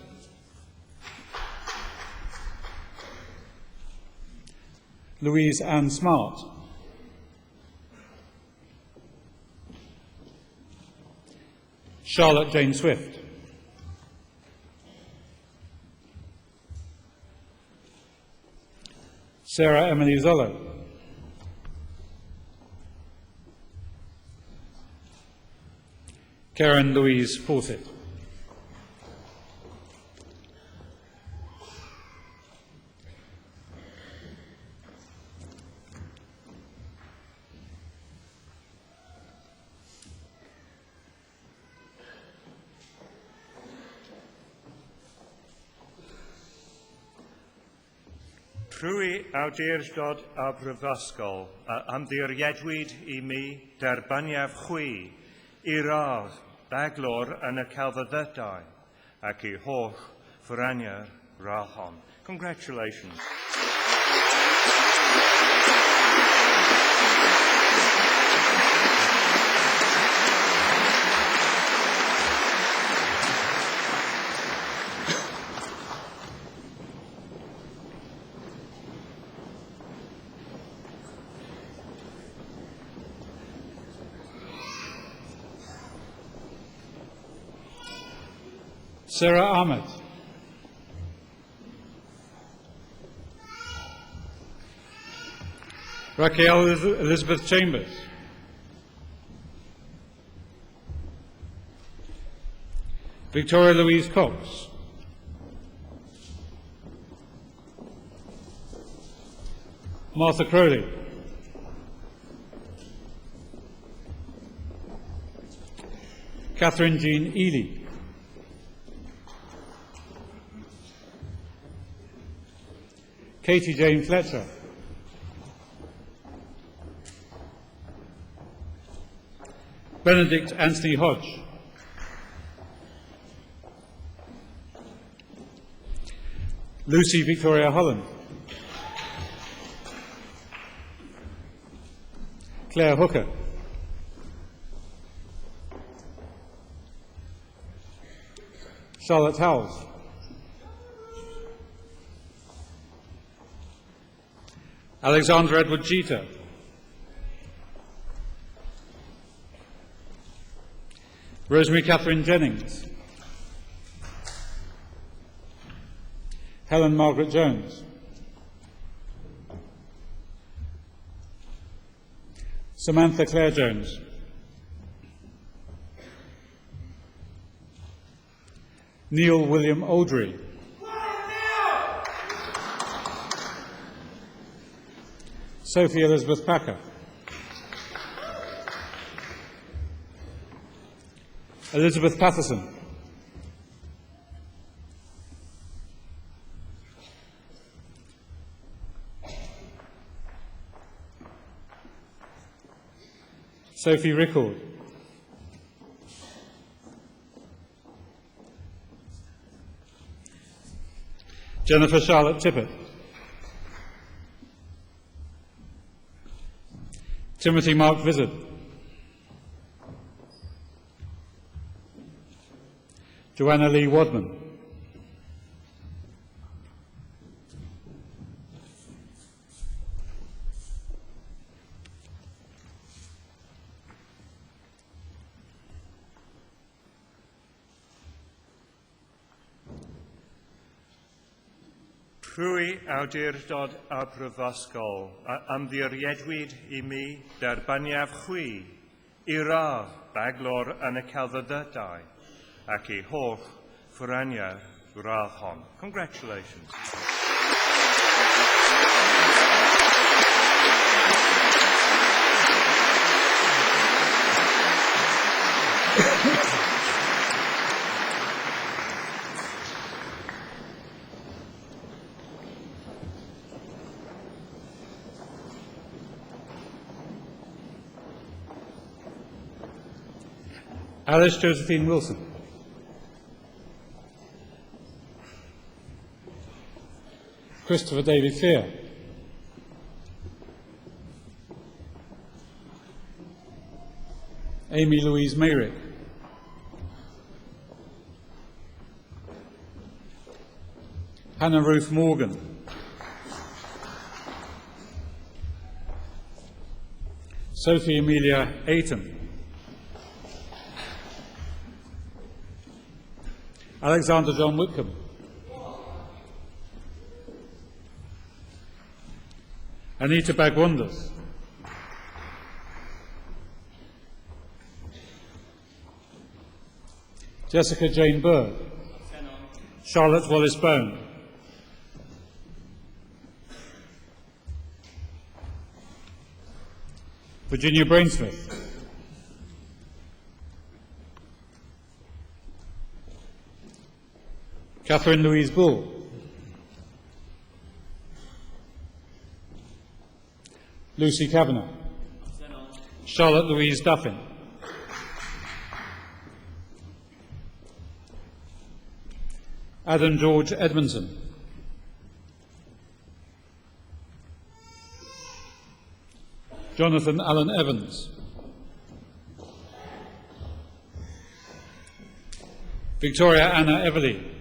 Louise Ann Smart. Charlotte Jane Swift. Sarah Emily Zollo. Karen Louise Fawcett. Trwy awdurdod a brifysgol, ymddiriedwyd I mi derbyniaf chwi I radd beglor yn y celfyddydau ac I holl ffyrania'r rahon. Congratulations. Sarah Ahmed. Raquel Elizabeth Chambers. Victoria Louise Cox. Martha Crowley. Catherine Jean Ely. Katie Jane Fletcher. Benedict Anthony Hodge. Lucy Victoria Holland. Claire Hooker. Charlotte Howells. Alexander Edward Jeter. Rosemary Catherine Jennings. Helen Margaret Jones. Samantha Claire Jones. Neil William Aldry. Sophie Elizabeth Packer. Elizabeth Patterson. Sophie Ricord. Jennifer Charlotte Tippett. Timothy Mark Vizard. Joanna Lee Wadman. Trwy awdurdod a brifysgol, ymddiriedwyd I mi derbaniaf chwi I radd baglor yn y celfyddydau ac I holl ffyraniau radd hon. Congratulations. Alice Josephine Wilson. Christopher David Fear. Amy Louise Mayrick. Hannah Ruth Morgan. Sophie Amelia Ayton. Alexander John Whitcomb. Anita Bagwanders. Jessica Jane Bird. Charlotte Wallace Bone. Virginia Brainsmith. Catherine Louise Bull. Lucy Kavanagh. Charlotte Louise Duffin. Adam George Edmondson. Jonathan Allen Evans. Victoria Anna Everly.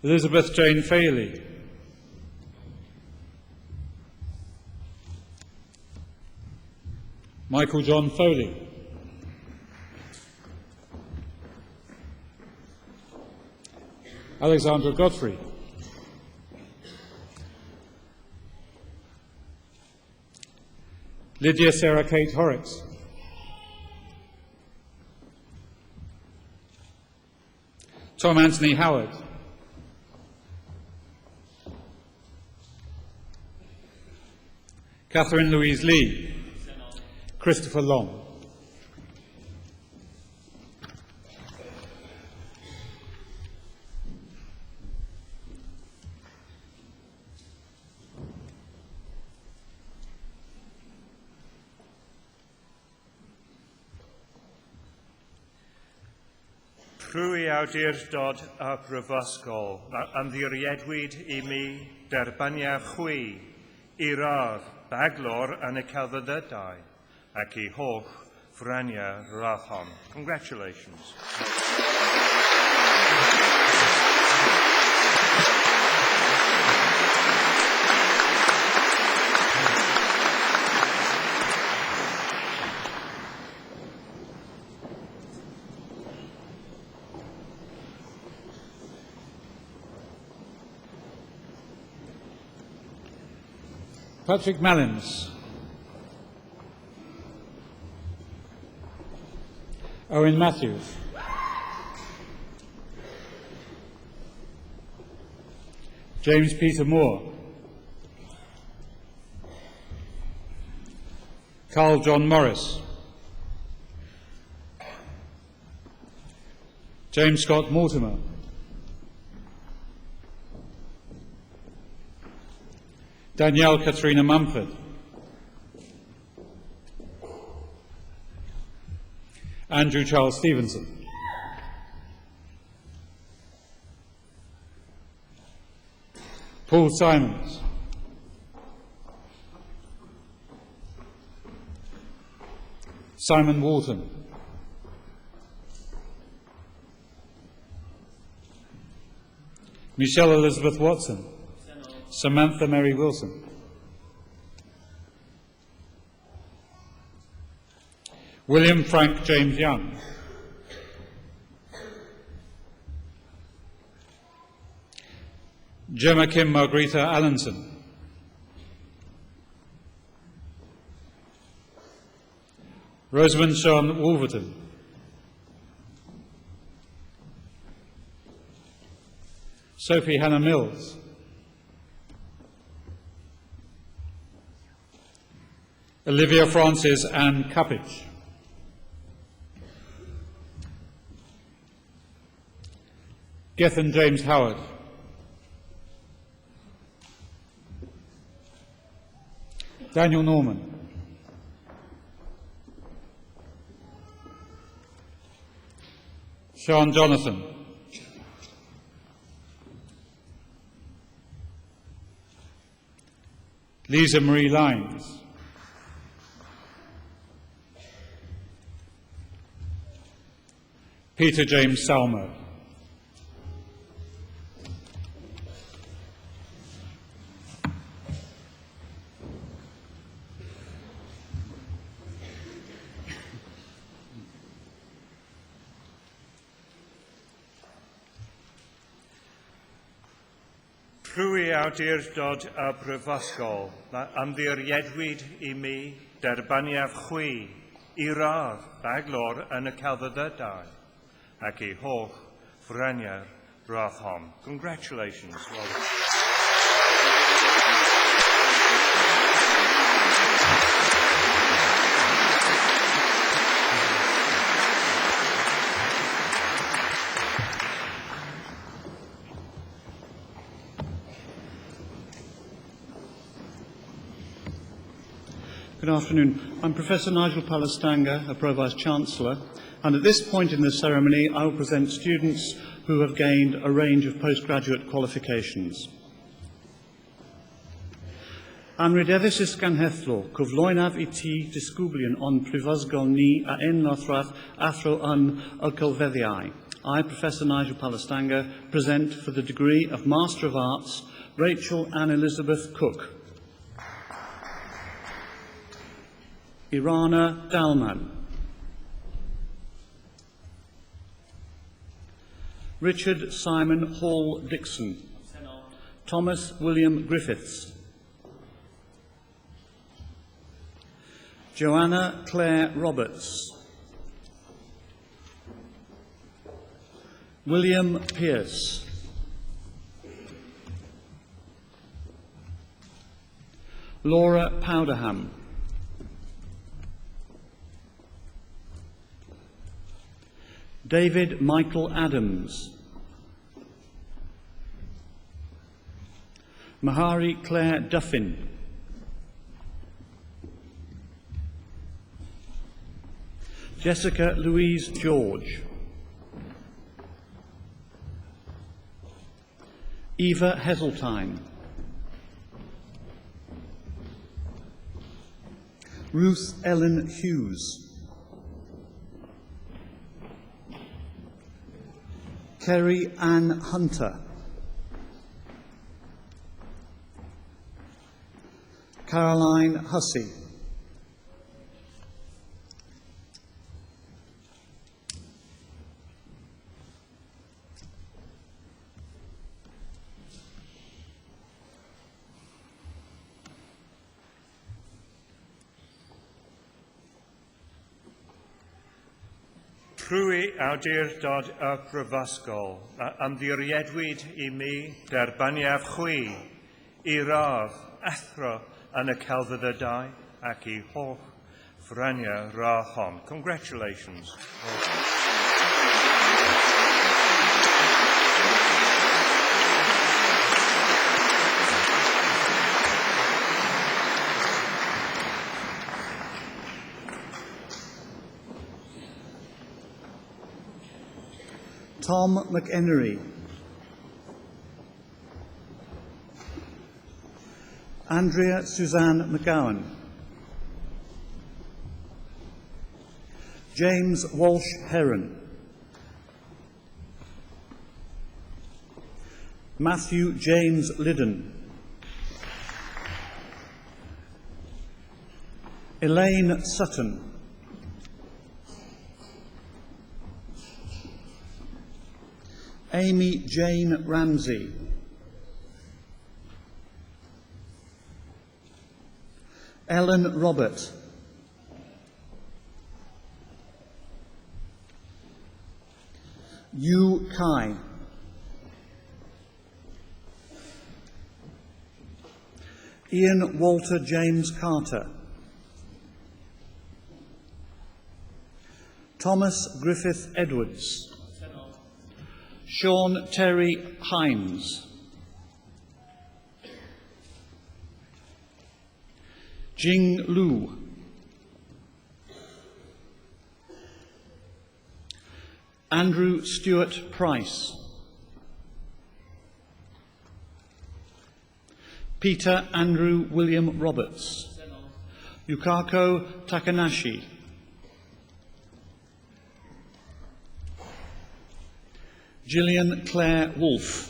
Elizabeth Jane Faley. Michael John Foley. Alexandra Godfrey. Lydia Sarah Kate Horrocks. Tom Anthony Howard. Catherine Louise Lee. Christopher Long. Trwy awdurdod a brifysgol, ymddiriedwyd I mi derbaniaf chwi I radd baglor yn y celfyddydau ac I holl ffraniau radd hon. Congratulations. Patrick Mallins. Owen Matthews. James Peter Moore. Carl John Morris. James Scott Mortimer. Danielle Katrina Mumford. Andrew Charles Stevenson. Paul Simons. Simon Walton. Michelle Elizabeth Watson. Samantha Mary Wilson. William Frank James Young. Gemma Kim Margarita Allenson. Rosamond Sean Wolverton. Sophie Hannah Mills. Olivia Francis Ann Cuppage. Gethin James Howard. Daniel Norman. Sean Jonathan. Lisa Marie Lines. Peter James Salmo. Trwy awdurdod y Brifysgol, mae ymddiriedwyd I mi derbaniaf chwi I radd baglor yn y celfyddydau ac I holl ffreniau'r radd hon. Congratulations. Well done. Good afternoon. I'm Professor Nigel Palestanga, a Pro-Vice Chancellor, and at this point in the ceremony I will present students who have gained a range of postgraduate qualifications. Anrhydeddes ysganhethlo, cyflwynaf I ti disgyblion on prifysgol ni a enlothrath athro yn ylcylfeddiau. I, Professor Nigel Palestanga, present for the degree of Master of Arts, Rachel Ann Elizabeth Cook. Irana Dalman. Richard Simon Hall Dixon. Thomas William Griffiths. Joanna Claire Roberts. William Pierce. Laura Powderham. David Michael Adams. Mahari Claire Duffin. Jessica Louise George. Eva Heseltine. Ruth Ellen Hughes. Kerry Ann Hunter. Caroline Hussey. Trwy awdurdod y Brifysgol, ymddiriedwyd I mi derbaniaf chwi I radd athro yn y celfyddydau ac I holl ffreniau radd hon. Congratulations. Tom McEnery. Andrea Suzanne McGowan. James Walsh Heron. Matthew James Liddon. Elaine Sutton. Amy Jane Ramsey. Ellen Robert. Yu Kai. Ian Walter James Carter. Thomas Griffith Edwards. Sean Terry Hines. Jing Lu. Andrew Stewart Price. Peter Andrew William Roberts. Yukako Takanashi. Gillian Clare Wolfe.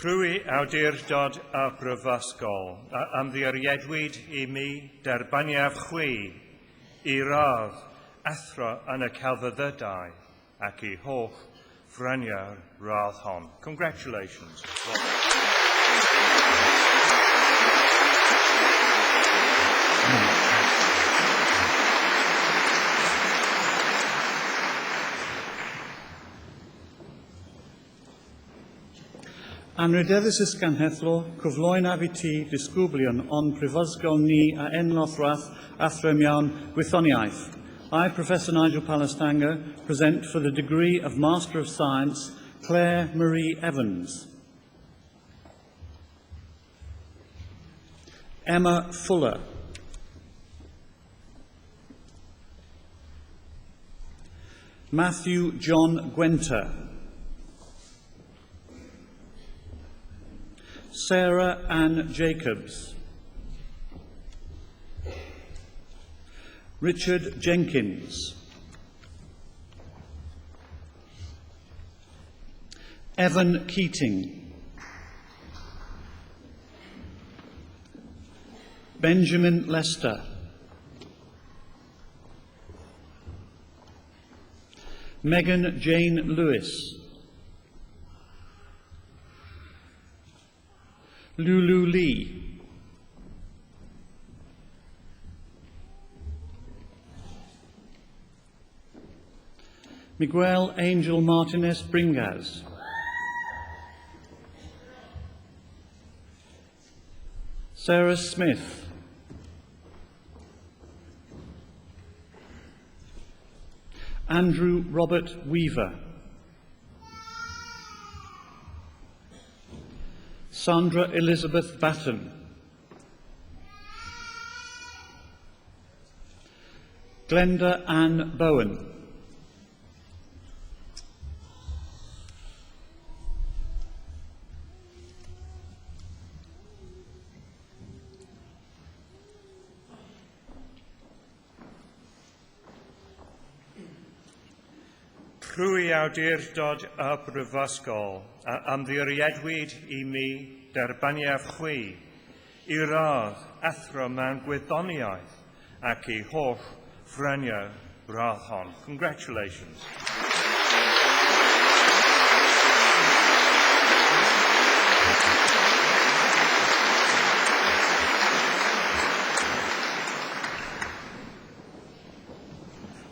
Rwy awdurdod a brifysgol, a ymddiriedwyd I mi derbaniaf chwi I radd athro yn y celfyddydau ac I holl franiau'r radd hon. Congratulations. Anrhydeddus ysganhethlo, cyfloen af I ti disgwyblion ond prifysgol ni a enlothrath athrym iawn gwythoniaeth. I, Professor Nigel Palastanger, present for the degree of Master of Science, Claire Marie Evans. Emma Fuller. Matthew John Gwenter. Sarah Ann Jacobs. Richard Jenkins. Evan Keating. Benjamin Lester. Megan Jane Lewis. Lulu Lee. Miguel Angel Martinez Bringaz. Sarah Smith. Andrew Robert Weaver. Sandra Elizabeth Batten. Glenda Ann Bowen. Rwy awdurdod y brifysgol a ymddiriedwyd I mi derbaniaf chwi I radd athro mewn gwyddoniaeth ac I holl franiau radd hon. Congratulations.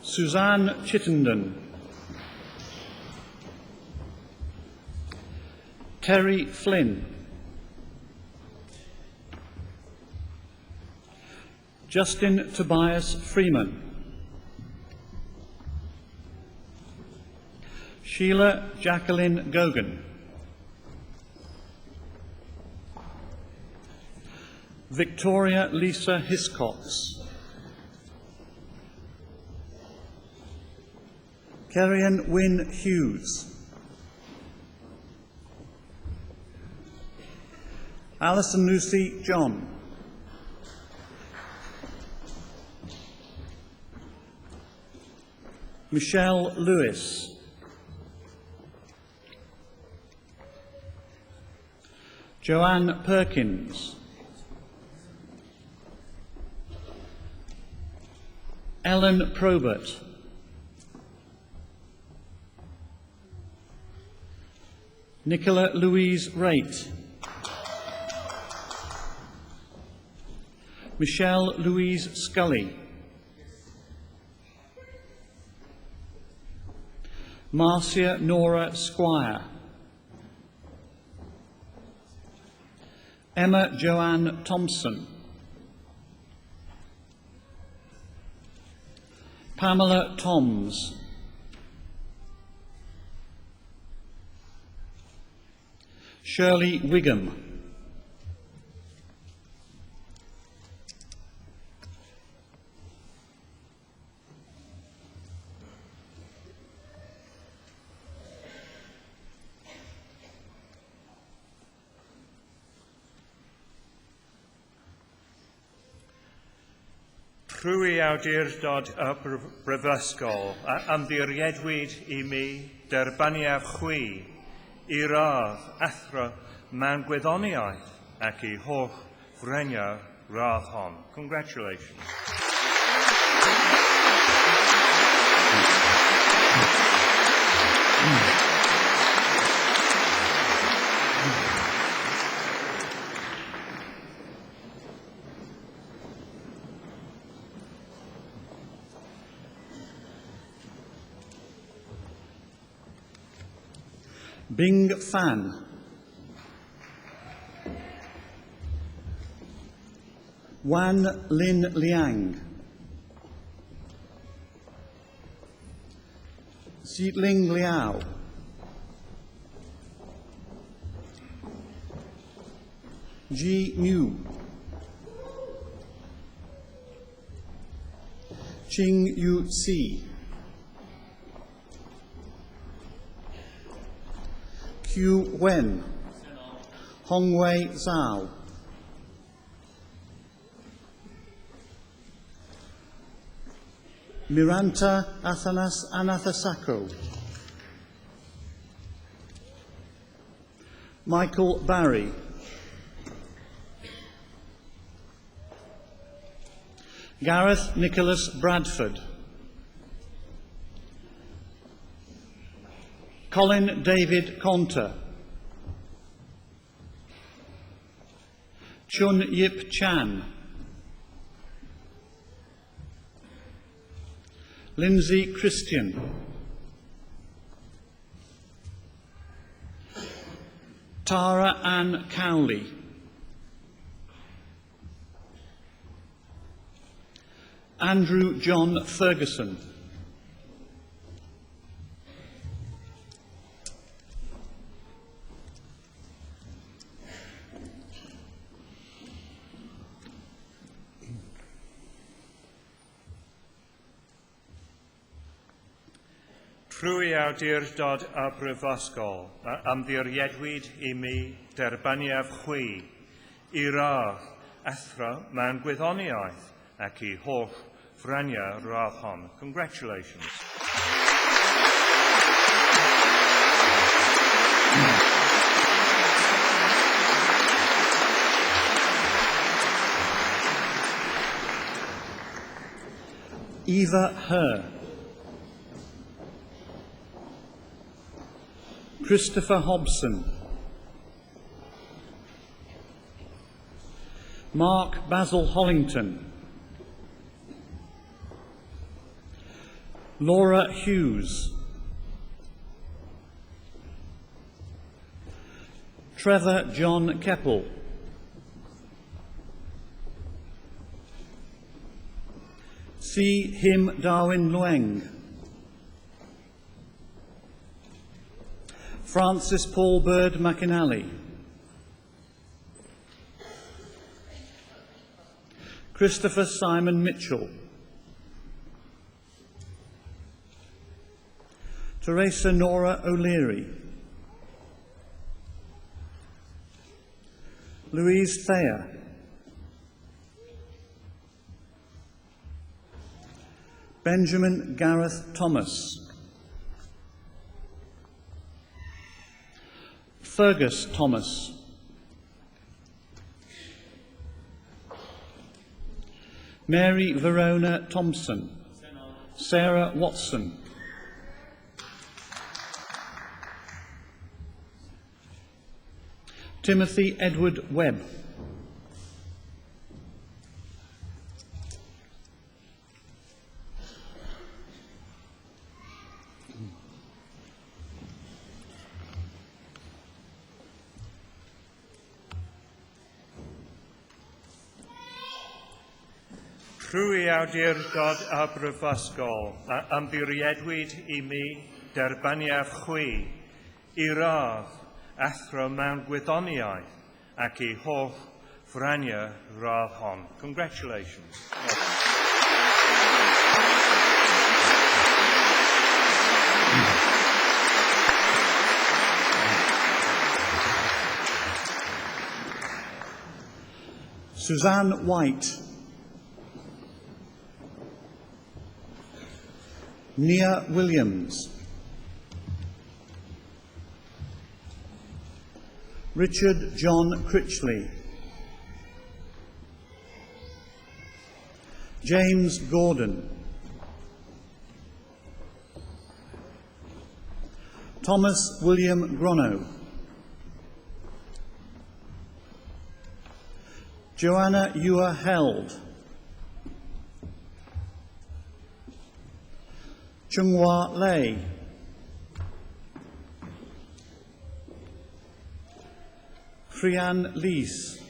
Suzanne Chittenden. Terry Flynn. Justin Tobias Freeman. Sheila Jacqueline Gogan. Victoria Lisa Hiscox. Kerrian Wynne Hughes. Alison Lucy John. Michelle Lewis. Joanne Perkins, Ellen Probert, Nicola Louise Raitt, Michelle Louise Scully, Marcia Nora Squire, Emma Joanne Thompson, Pamela Toms, Shirley Wigham, Trwy awdurdod y brifysgol a ymddiriedwyd I mi derbaniaf chwi I radd athro mewn gwyddoniaeth ac I holl freniau radd hon. Congratulations. Bing Fan, Wan Lin Liang, Zitling Liao, Ji Mu, Ching Yu Si, Q Wen, Hongwei Zhao, Miranta Athanas Anathasako, Michael Barry, Gareth Nicholas Bradford, Colin David Conter, Chun Yip Chan, Lindsay Christian, Tara Ann Cowley, Andrew John Ferguson, Trwy awdurdod y brifysgol a ymddiriedwyd I mi derbaniaf chwi I radd athro mewn gwyddoniaeth ac I holl freniau radd hon. Congratulations. Eva Herr, Christopher Hobson, Mark Basil Hollington, Laura Hughes, Trevor John Keppel, C. Him Darwin Lueng, Francis Paul Bird McInally, Christopher Simon Mitchell, Teresa Nora O'Leary, Louise Thayer, Benjamin Gareth Thomas, Fergus Thomas, Mary Verona Thompson. Sarah Watson. Timothy Edward Webb. Trwy awdurdod a brifysgol, a ymddiriedwyd I mi derbaniaf chwi, I radd, athro mewn gwyddoniaeth ac I holl frania radd hon. Congratulations. Suzanne White. Nia Williams. Richard John Critchley. James Gordon. Thomas William Gronow. Joanna Ewer Held. Chunghwa Lei. Frian Lees.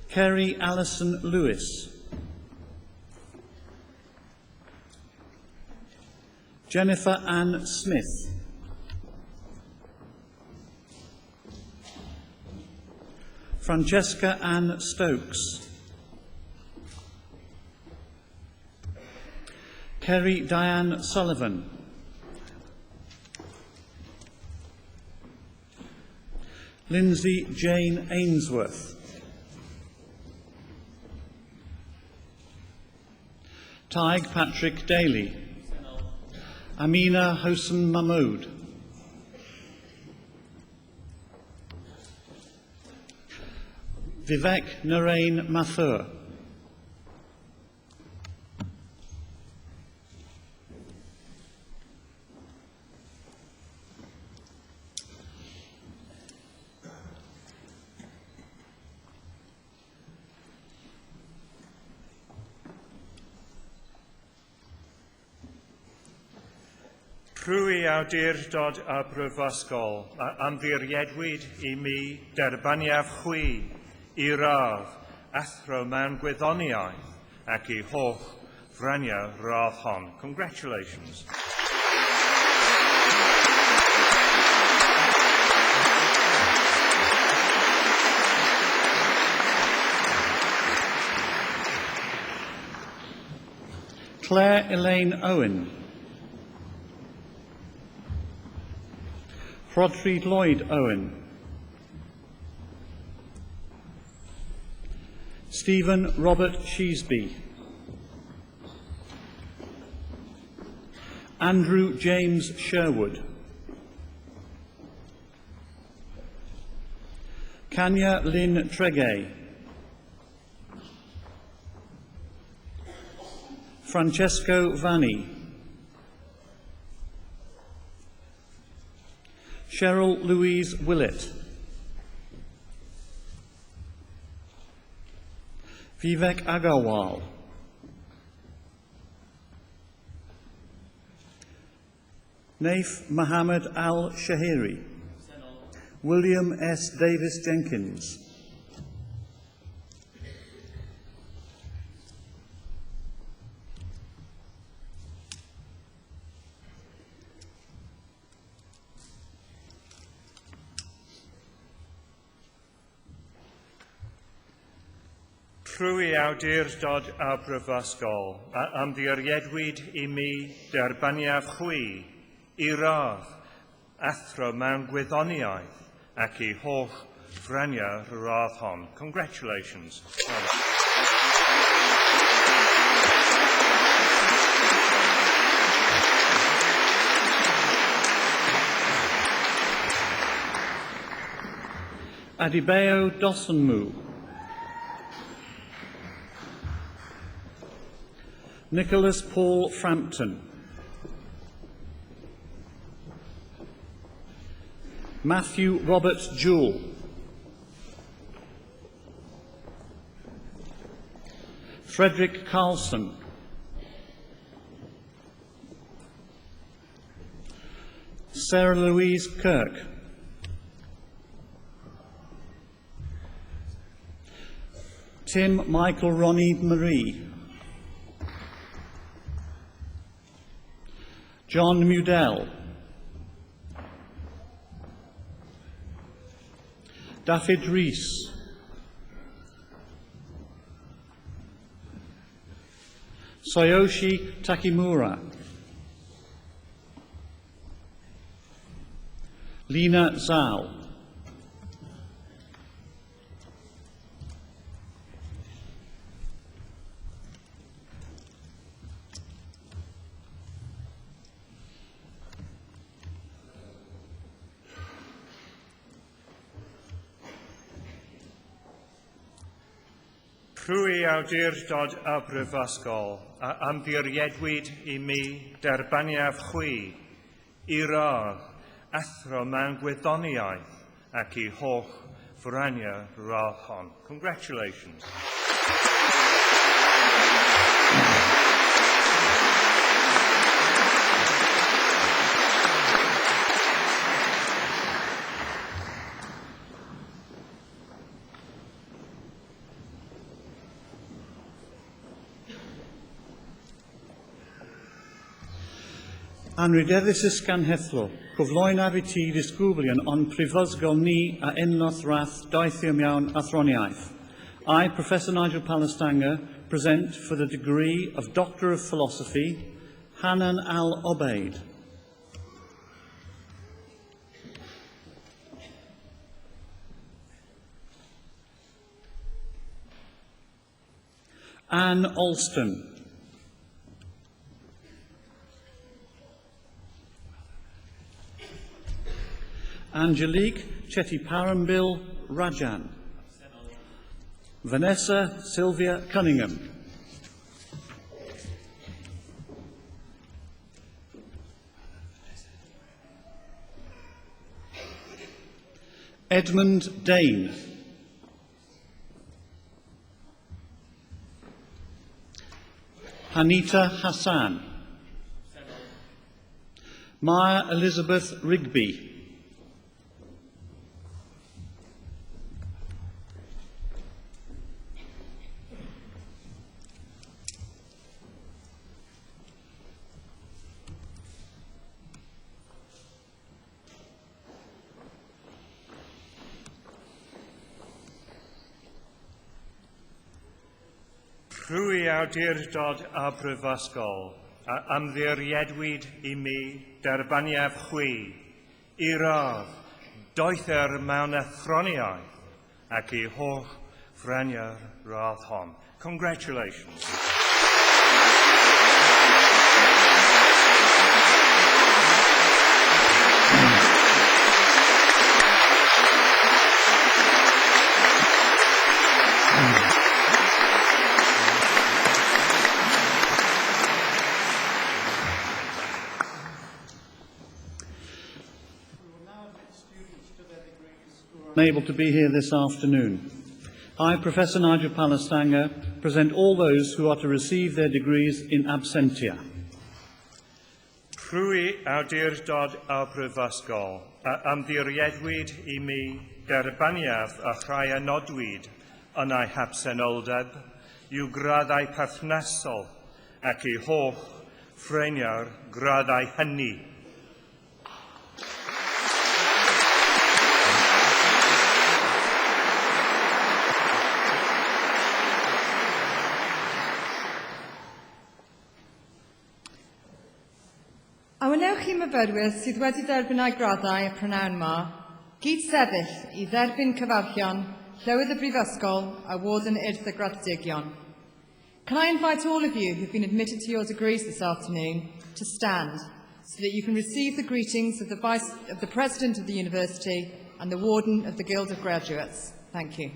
Kerry Alison Lewis. Jennifer Ann Smith. Francesca Ann Stokes. Kerry Diane Sullivan. Lindsay Jane Ainsworth. Tig Patrick Daly. Amina Hosam Mahmood. Vivek Narain Mathur. Trwy awdurdod a brifysgol, a ymddiriedwyd I mi derbaniaf chwi, I radd, athro mewn gwyddoniaeth ac I holl frania radd hon. Congratulations. Claire Elaine Owen. Rodri Lloyd Owen. Stephen Robert Sheesby. Andrew James Sherwood. Kanya Lynn Tregay. Francesco Vanni. Cheryl Louise Willett. Vivek Agarwal. Naif Mohammed Al-Shahiri. William S. Davis Jenkins. Trwy awdurdod a brifysgol, a ymddiriedwyd I mi derbaniaf chwi, I radd, athro mewn gwyddoniaeth ac I holl frania radd hon. Congratulations. Adibeo Dossenmu, Nicholas Paul Frampton, Matthew Robert Jewell, Frederick Carlson, Sarah Louise Kirk, Tim Michael Ronnie Marie, John Mudell, David Rees, Soyoshi Takimura, Lina Zhao, Rwy awdurdod y Brifysgol a ymddiriedwyd I mi derbaniaf chwi I radd athro mewn gwyddoniaeth ac I holl frania radd hon. Congratulations. Anrhydeddus ysganhethlo, cyflwynaf I ti disgwylion ond prifysgol ni a enloth rath daithium iawn athroniaeth. I, Professor Nigel Palastanger, present for the degree of Doctor of Philosophy, Hanan Al-Obeid. Anne Alston. Angelique Chetty-Parambil Rajan. Vanessa Sylvia Cunningham. Edmund Dane. Hanita Hassan. Maya Elizabeth Rigby. Rwy awdurdod y Brifysgol a ymddiriedwyd I mi derbaniaf chwi I radd doethyr mewn athroniaeth ac I holl frania'r radd hon. Congratulations. Unable to be here this afternoon. I, Professor Nigel Palastanger, present all those who are to receive their degrees in absentia. Rwy awdurdod y Brifysgol a ymddiriedwyd I mi derbaniaf a rhai a nodwyd yn eu habsenoldeb yw graddau perthnasol ac I holl ffrenia'r graddau hynny. A wenewch chi myfyrwyr sydd wedi derbyn eu graddau y prynawn yma, gyd sefyll I dderbyn cyfarchion, Llywydd y Brifysgol a Warden Urdd y Graddedigion. Can I invite all of you who've been admitted to your degrees this afternoon to stand so that you can receive the greetings of the President of the University and the Warden of the Guild of Graduates. Thank you.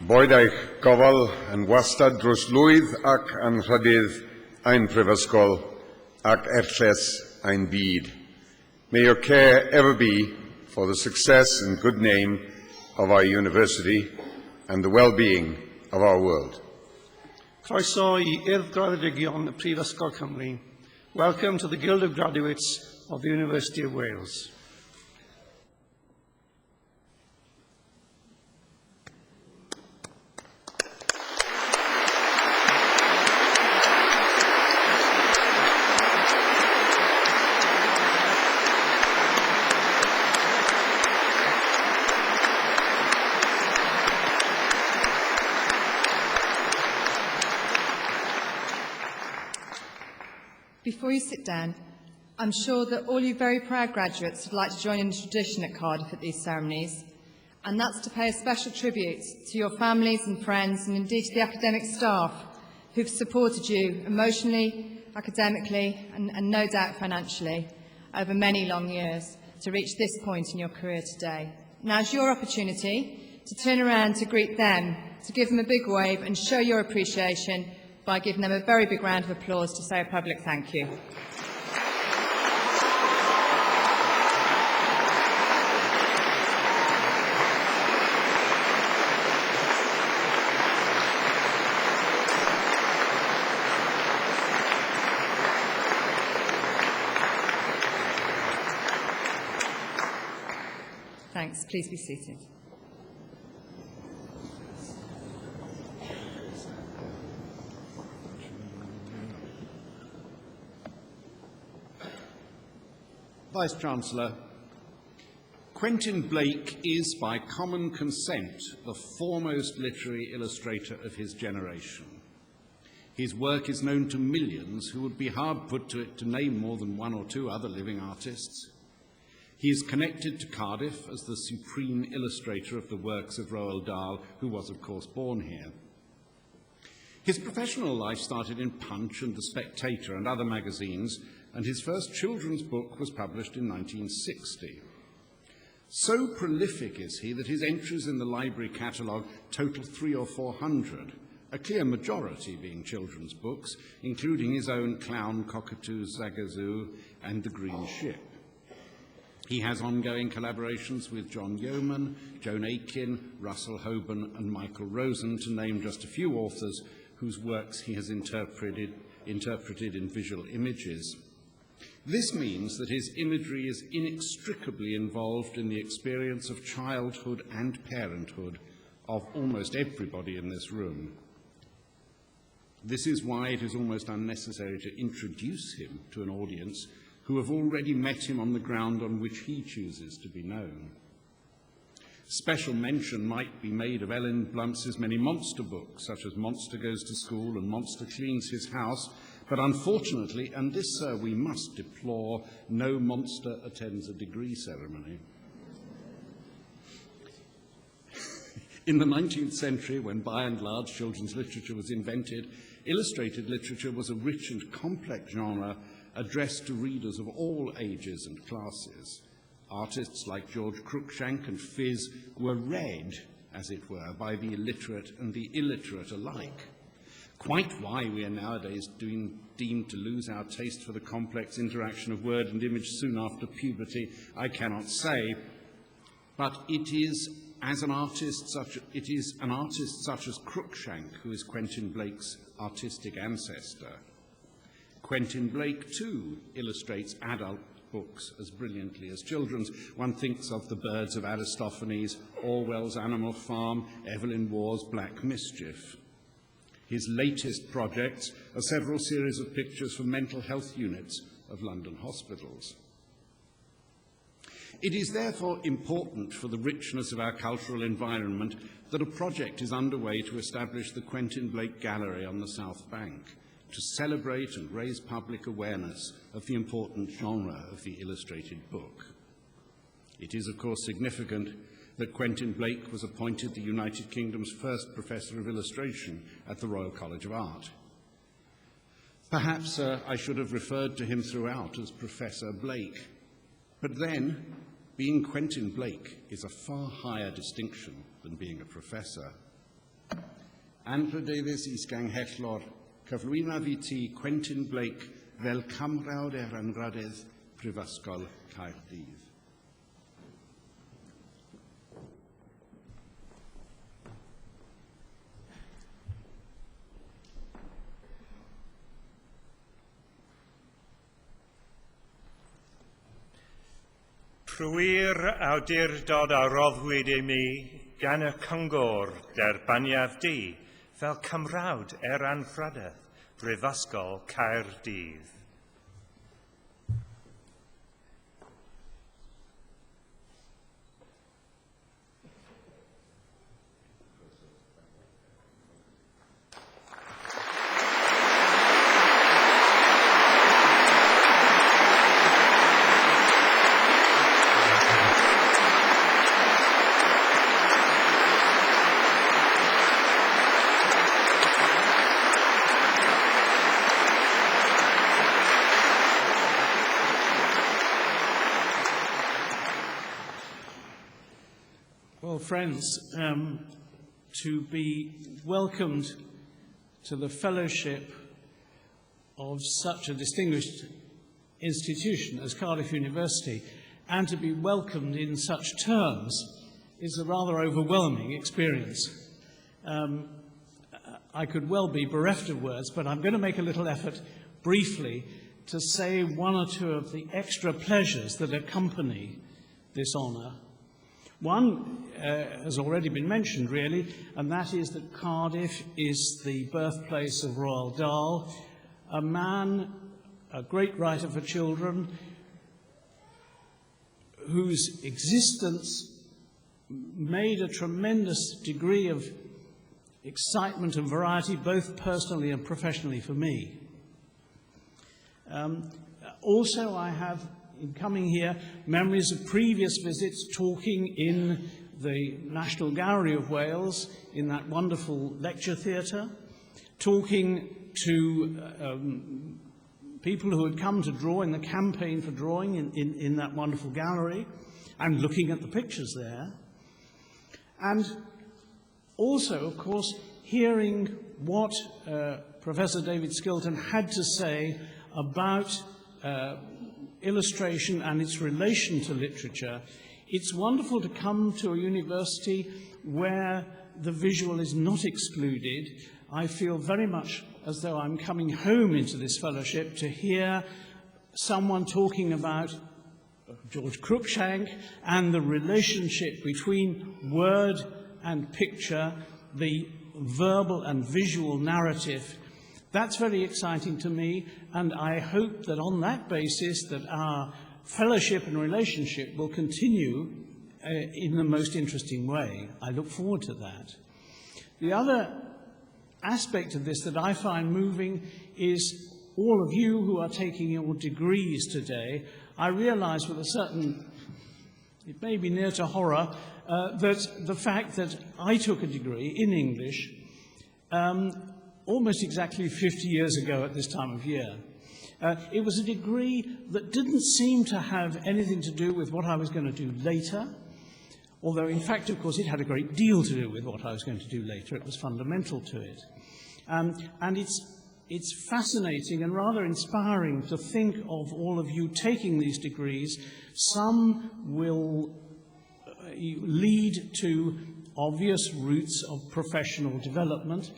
Boed eich gofal yn wastad dros lwydd ac anrhydydd ein prifysgol ac erlles ein byd. May your care ever be for the success and good name of our university and the well-being of our world. Croeso I Urdd Graddedigion y Prifysgol Cymru. Welcome to the Guild of Graduates of the University of Wales. Before you sit down, I'm sure that all you very proud graduates would like to join in the tradition at Cardiff at these ceremonies, and that's to pay a special tribute to your families and friends and indeed to the academic staff who've supported you emotionally, academically and no doubt financially over many long years to reach this point in your career today. Now's your opportunity to turn around to greet them, to give them a big wave and show your appreciation by giving them a very big round of applause to say a public thank you. Thanks. Please be seated. Vice-Chancellor, Quentin Blake is, by common consent, the foremost literary illustrator of his generation. His work is known to millions who would be hard put to it to name more than one or two other living artists. He is connected to Cardiff as the supreme illustrator of the works of Roald Dahl, who was, of course, born here. His professional life started in Punch and The Spectator and other magazines, and his first children's book was published in 1960. So prolific is he that his entries in the library catalogue total 300 or 400, a clear majority being children's books, including his own Clown, Cockatoo, Zagazoo, and The Green Ship. He has ongoing collaborations with John Yeoman, Joan Aiken, Russell Hoban, and Michael Rosen, to name just a few authors whose works he has interpreted in visual images. This means that his imagery is inextricably involved in the experience of childhood and parenthood of almost everybody in this room. This is why it is almost unnecessary to introduce him to an audience who have already met him on the ground on which he chooses to be known. Special mention might be made of Ellen Bluntz's many monster books, such as Monster Goes to School and Monster Cleans His House, but unfortunately, and this, sir, we must deplore, no monster attends a degree ceremony. In the 19th century, when by and large children's literature was invented, illustrated literature was a rich and complex genre addressed to readers of all ages and classes. Artists like George Cruikshank and Fizz were read, as it were, by the illiterate and the illiterate alike. Quite why we are nowadays deemed to lose our taste for the complex interaction of word and image soon after puberty, I cannot say, but it is an artist such as Cruikshank who is Quentin Blake's artistic ancestor. Quentin Blake, too, illustrates adult books as brilliantly as children's. One thinks of The Birds of Aristophanes, Orwell's Animal Farm, Evelyn Waugh's Black Mischief. His latest projects are several series of pictures for mental health units of London hospitals. It is therefore important for the richness of our cultural environment that a project is underway to establish the Quentin Blake Gallery on the South Bank, to celebrate and raise public awareness of the important genre of the illustrated book. It is, of course, significant that Quentin Blake was appointed the United Kingdom's first Professor of Illustration at the Royal College of Art. Perhaps I should have referred to him throughout as Professor Blake. But then, being Quentin Blake is a far higher distinction than being a professor. Anrhydeddes is ganghellor, cyflwynaf I ti Quentin Blake fel camrawd anrhydedd Prifysgol Caerdydd. Prwyr awdurdod a roddwyd I mi gan y cyngor derbaniaf di fel cymrawd anrhydedd Prifysgol Caerdydd. Well, friends, to be welcomed to the fellowship of such a distinguished institution as Cardiff University, and to be welcomed in such terms, is a rather overwhelming experience. I could well be bereft of words, but I'm going to make a little effort briefly to say one or two of the extra pleasures that accompany this honour. One has already been mentioned, really, and that is that Cardiff is the birthplace of Roald Dahl, a man, a great writer for children, whose existence made a tremendous degree of excitement and variety, both personally and professionally for me. Also, I have, in coming here, memories of previous visits talking in the National Gallery of Wales, in that wonderful lecture theatre, talking to people who had come to draw in the campaign for drawing in that wonderful gallery, and looking at the pictures there. And also, of course, hearing what Professor David Skilton had to say about illustration and its relation to literature. It's wonderful to come to a university where the visual is not excluded. I feel very much as though I'm coming home into this fellowship to hear someone talking about George Cruikshank and the relationship between word and picture, the verbal and visual narrative. That's very exciting to me, and I hope that on that basis that our fellowship and relationship will continue in the most interesting way. I look forward to that. The other aspect of this that I find moving is all of you who are taking your degrees today. I realize with a certain, it may be near to horror, that the fact that I took a degree in English almost exactly 50 years ago at this time of year. It was a degree that didn't seem to have anything to do with what I was going to do later, although in fact, of course, it had a great deal to do with what I was going to do later. It was fundamental to it. And it's fascinating and rather inspiring to think of all of you taking these degrees. Some will lead to obvious routes of professional development.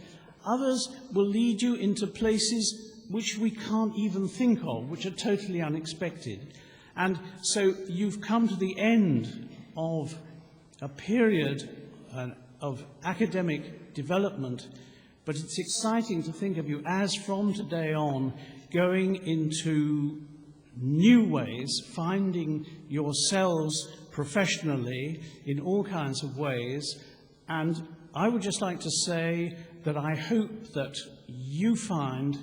Others will lead you into places which we can't even think of, which are totally unexpected. And so you've come to the end of a period of academic development, but it's exciting to think of you as from today on going into new ways, finding yourselves professionally in all kinds of ways. And I would just like to say that I hope that you find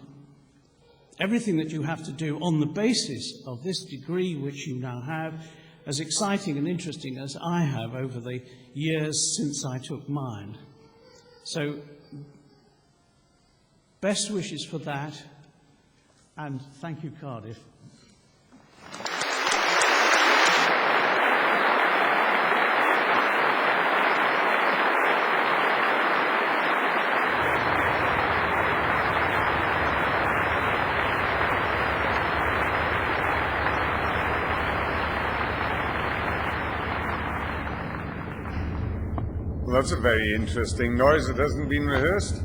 everything that you have to do on the basis of this degree which you now have as exciting and interesting as I have over the years since I took mine. So, best wishes for that. and thank you, Cardiff. Well, that's a very interesting noise that hasn't been rehearsed.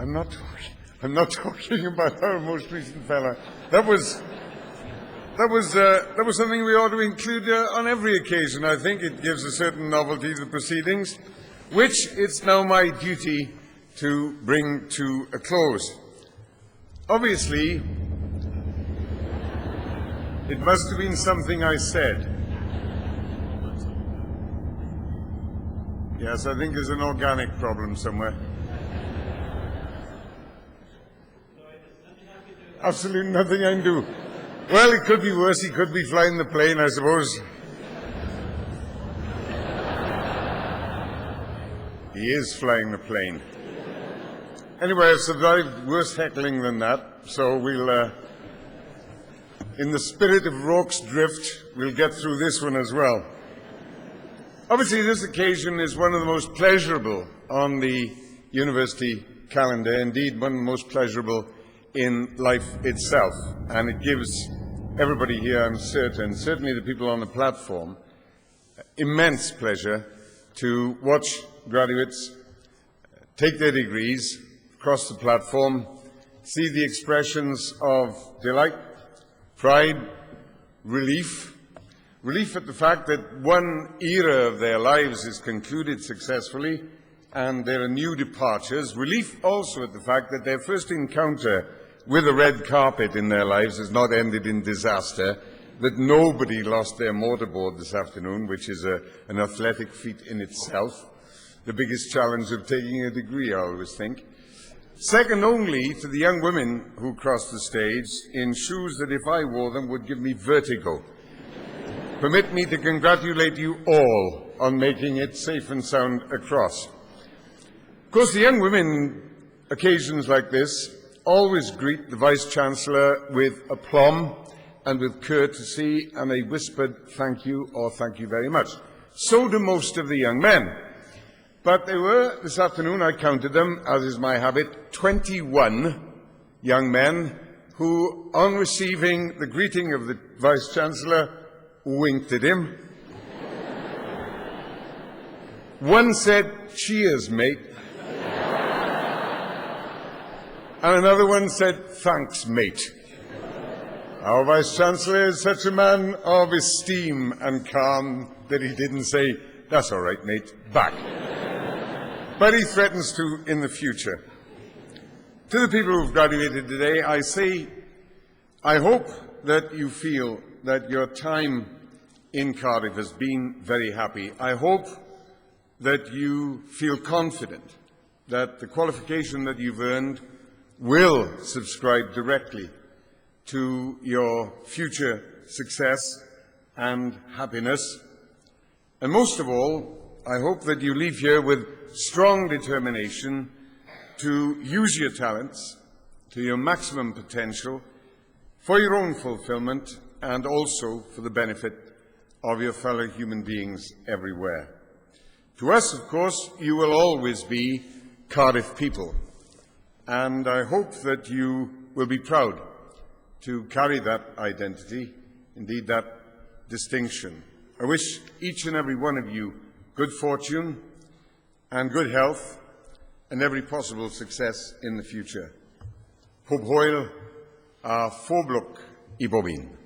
I'm not talking about our most recent fella. That was something we ought to include on every occasion. I think it gives a certain novelty to the proceedings, which it's now my duty to bring to a close. Obviously, it must have been something I said. Yes, I think there's an organic problem somewhere. Absolutely nothing I can do. Well, it could be worse. He could be flying the plane, I suppose. He is flying the plane. Anyway, I've survived worse heckling than that, so we'll, in the spirit of Rorke's drift, we'll get through this one as well. Obviously, this occasion is one of the most pleasurable on the university calendar, indeed one of the most pleasurable in life itself, and it gives everybody here, I'm certain, certainly the people on the platform, immense pleasure to watch graduates take their degrees, cross the platform, see the expressions of delight, pride, relief at the fact that one era of their lives is concluded successfully and there are new departures, relief also at the fact that their first encounter with a red carpet in their lives has not ended in disaster, that nobody lost their mortarboard this afternoon, which is an athletic feat in itself, the biggest challenge of taking a degree, I always think. Second only to the young women who crossed the stage in shoes that, if I wore them, would give me vertigo. Permit me to congratulate you all on making it safe and sound across. Of course, the young women, occasions like this, always greet the Vice-Chancellor with aplomb and with courtesy and a whispered thank you or thank you very much. So do most of the young men. But there were, this afternoon, I counted them, as is my habit, 21 young men who, on receiving the greeting of the Vice-Chancellor, winked at him. One said, "Cheers, mate." And another one said, "Thanks, mate." Our Vice-Chancellor is such a man of esteem and calm that he didn't say, "That's all right, mate, back." But he threatens to in the future. To the people who've graduated today, I say, I hope that you feel that your time in Cardiff has been very happy. I hope that you feel confident that the qualification that you've earned will subscribe directly to your future success and happiness. And most of all, I hope that you leave here with strong determination to use your talents to your maximum potential for your own fulfillment and also for the benefit of your fellow human beings everywhere. To us, of course, you will always be Cardiff people, and I hope that you will be proud to carry that identity, indeed that distinction. I wish each and every one of you good fortune and good health and every possible success in the future. Pob hwyl a phoblwch I bob un.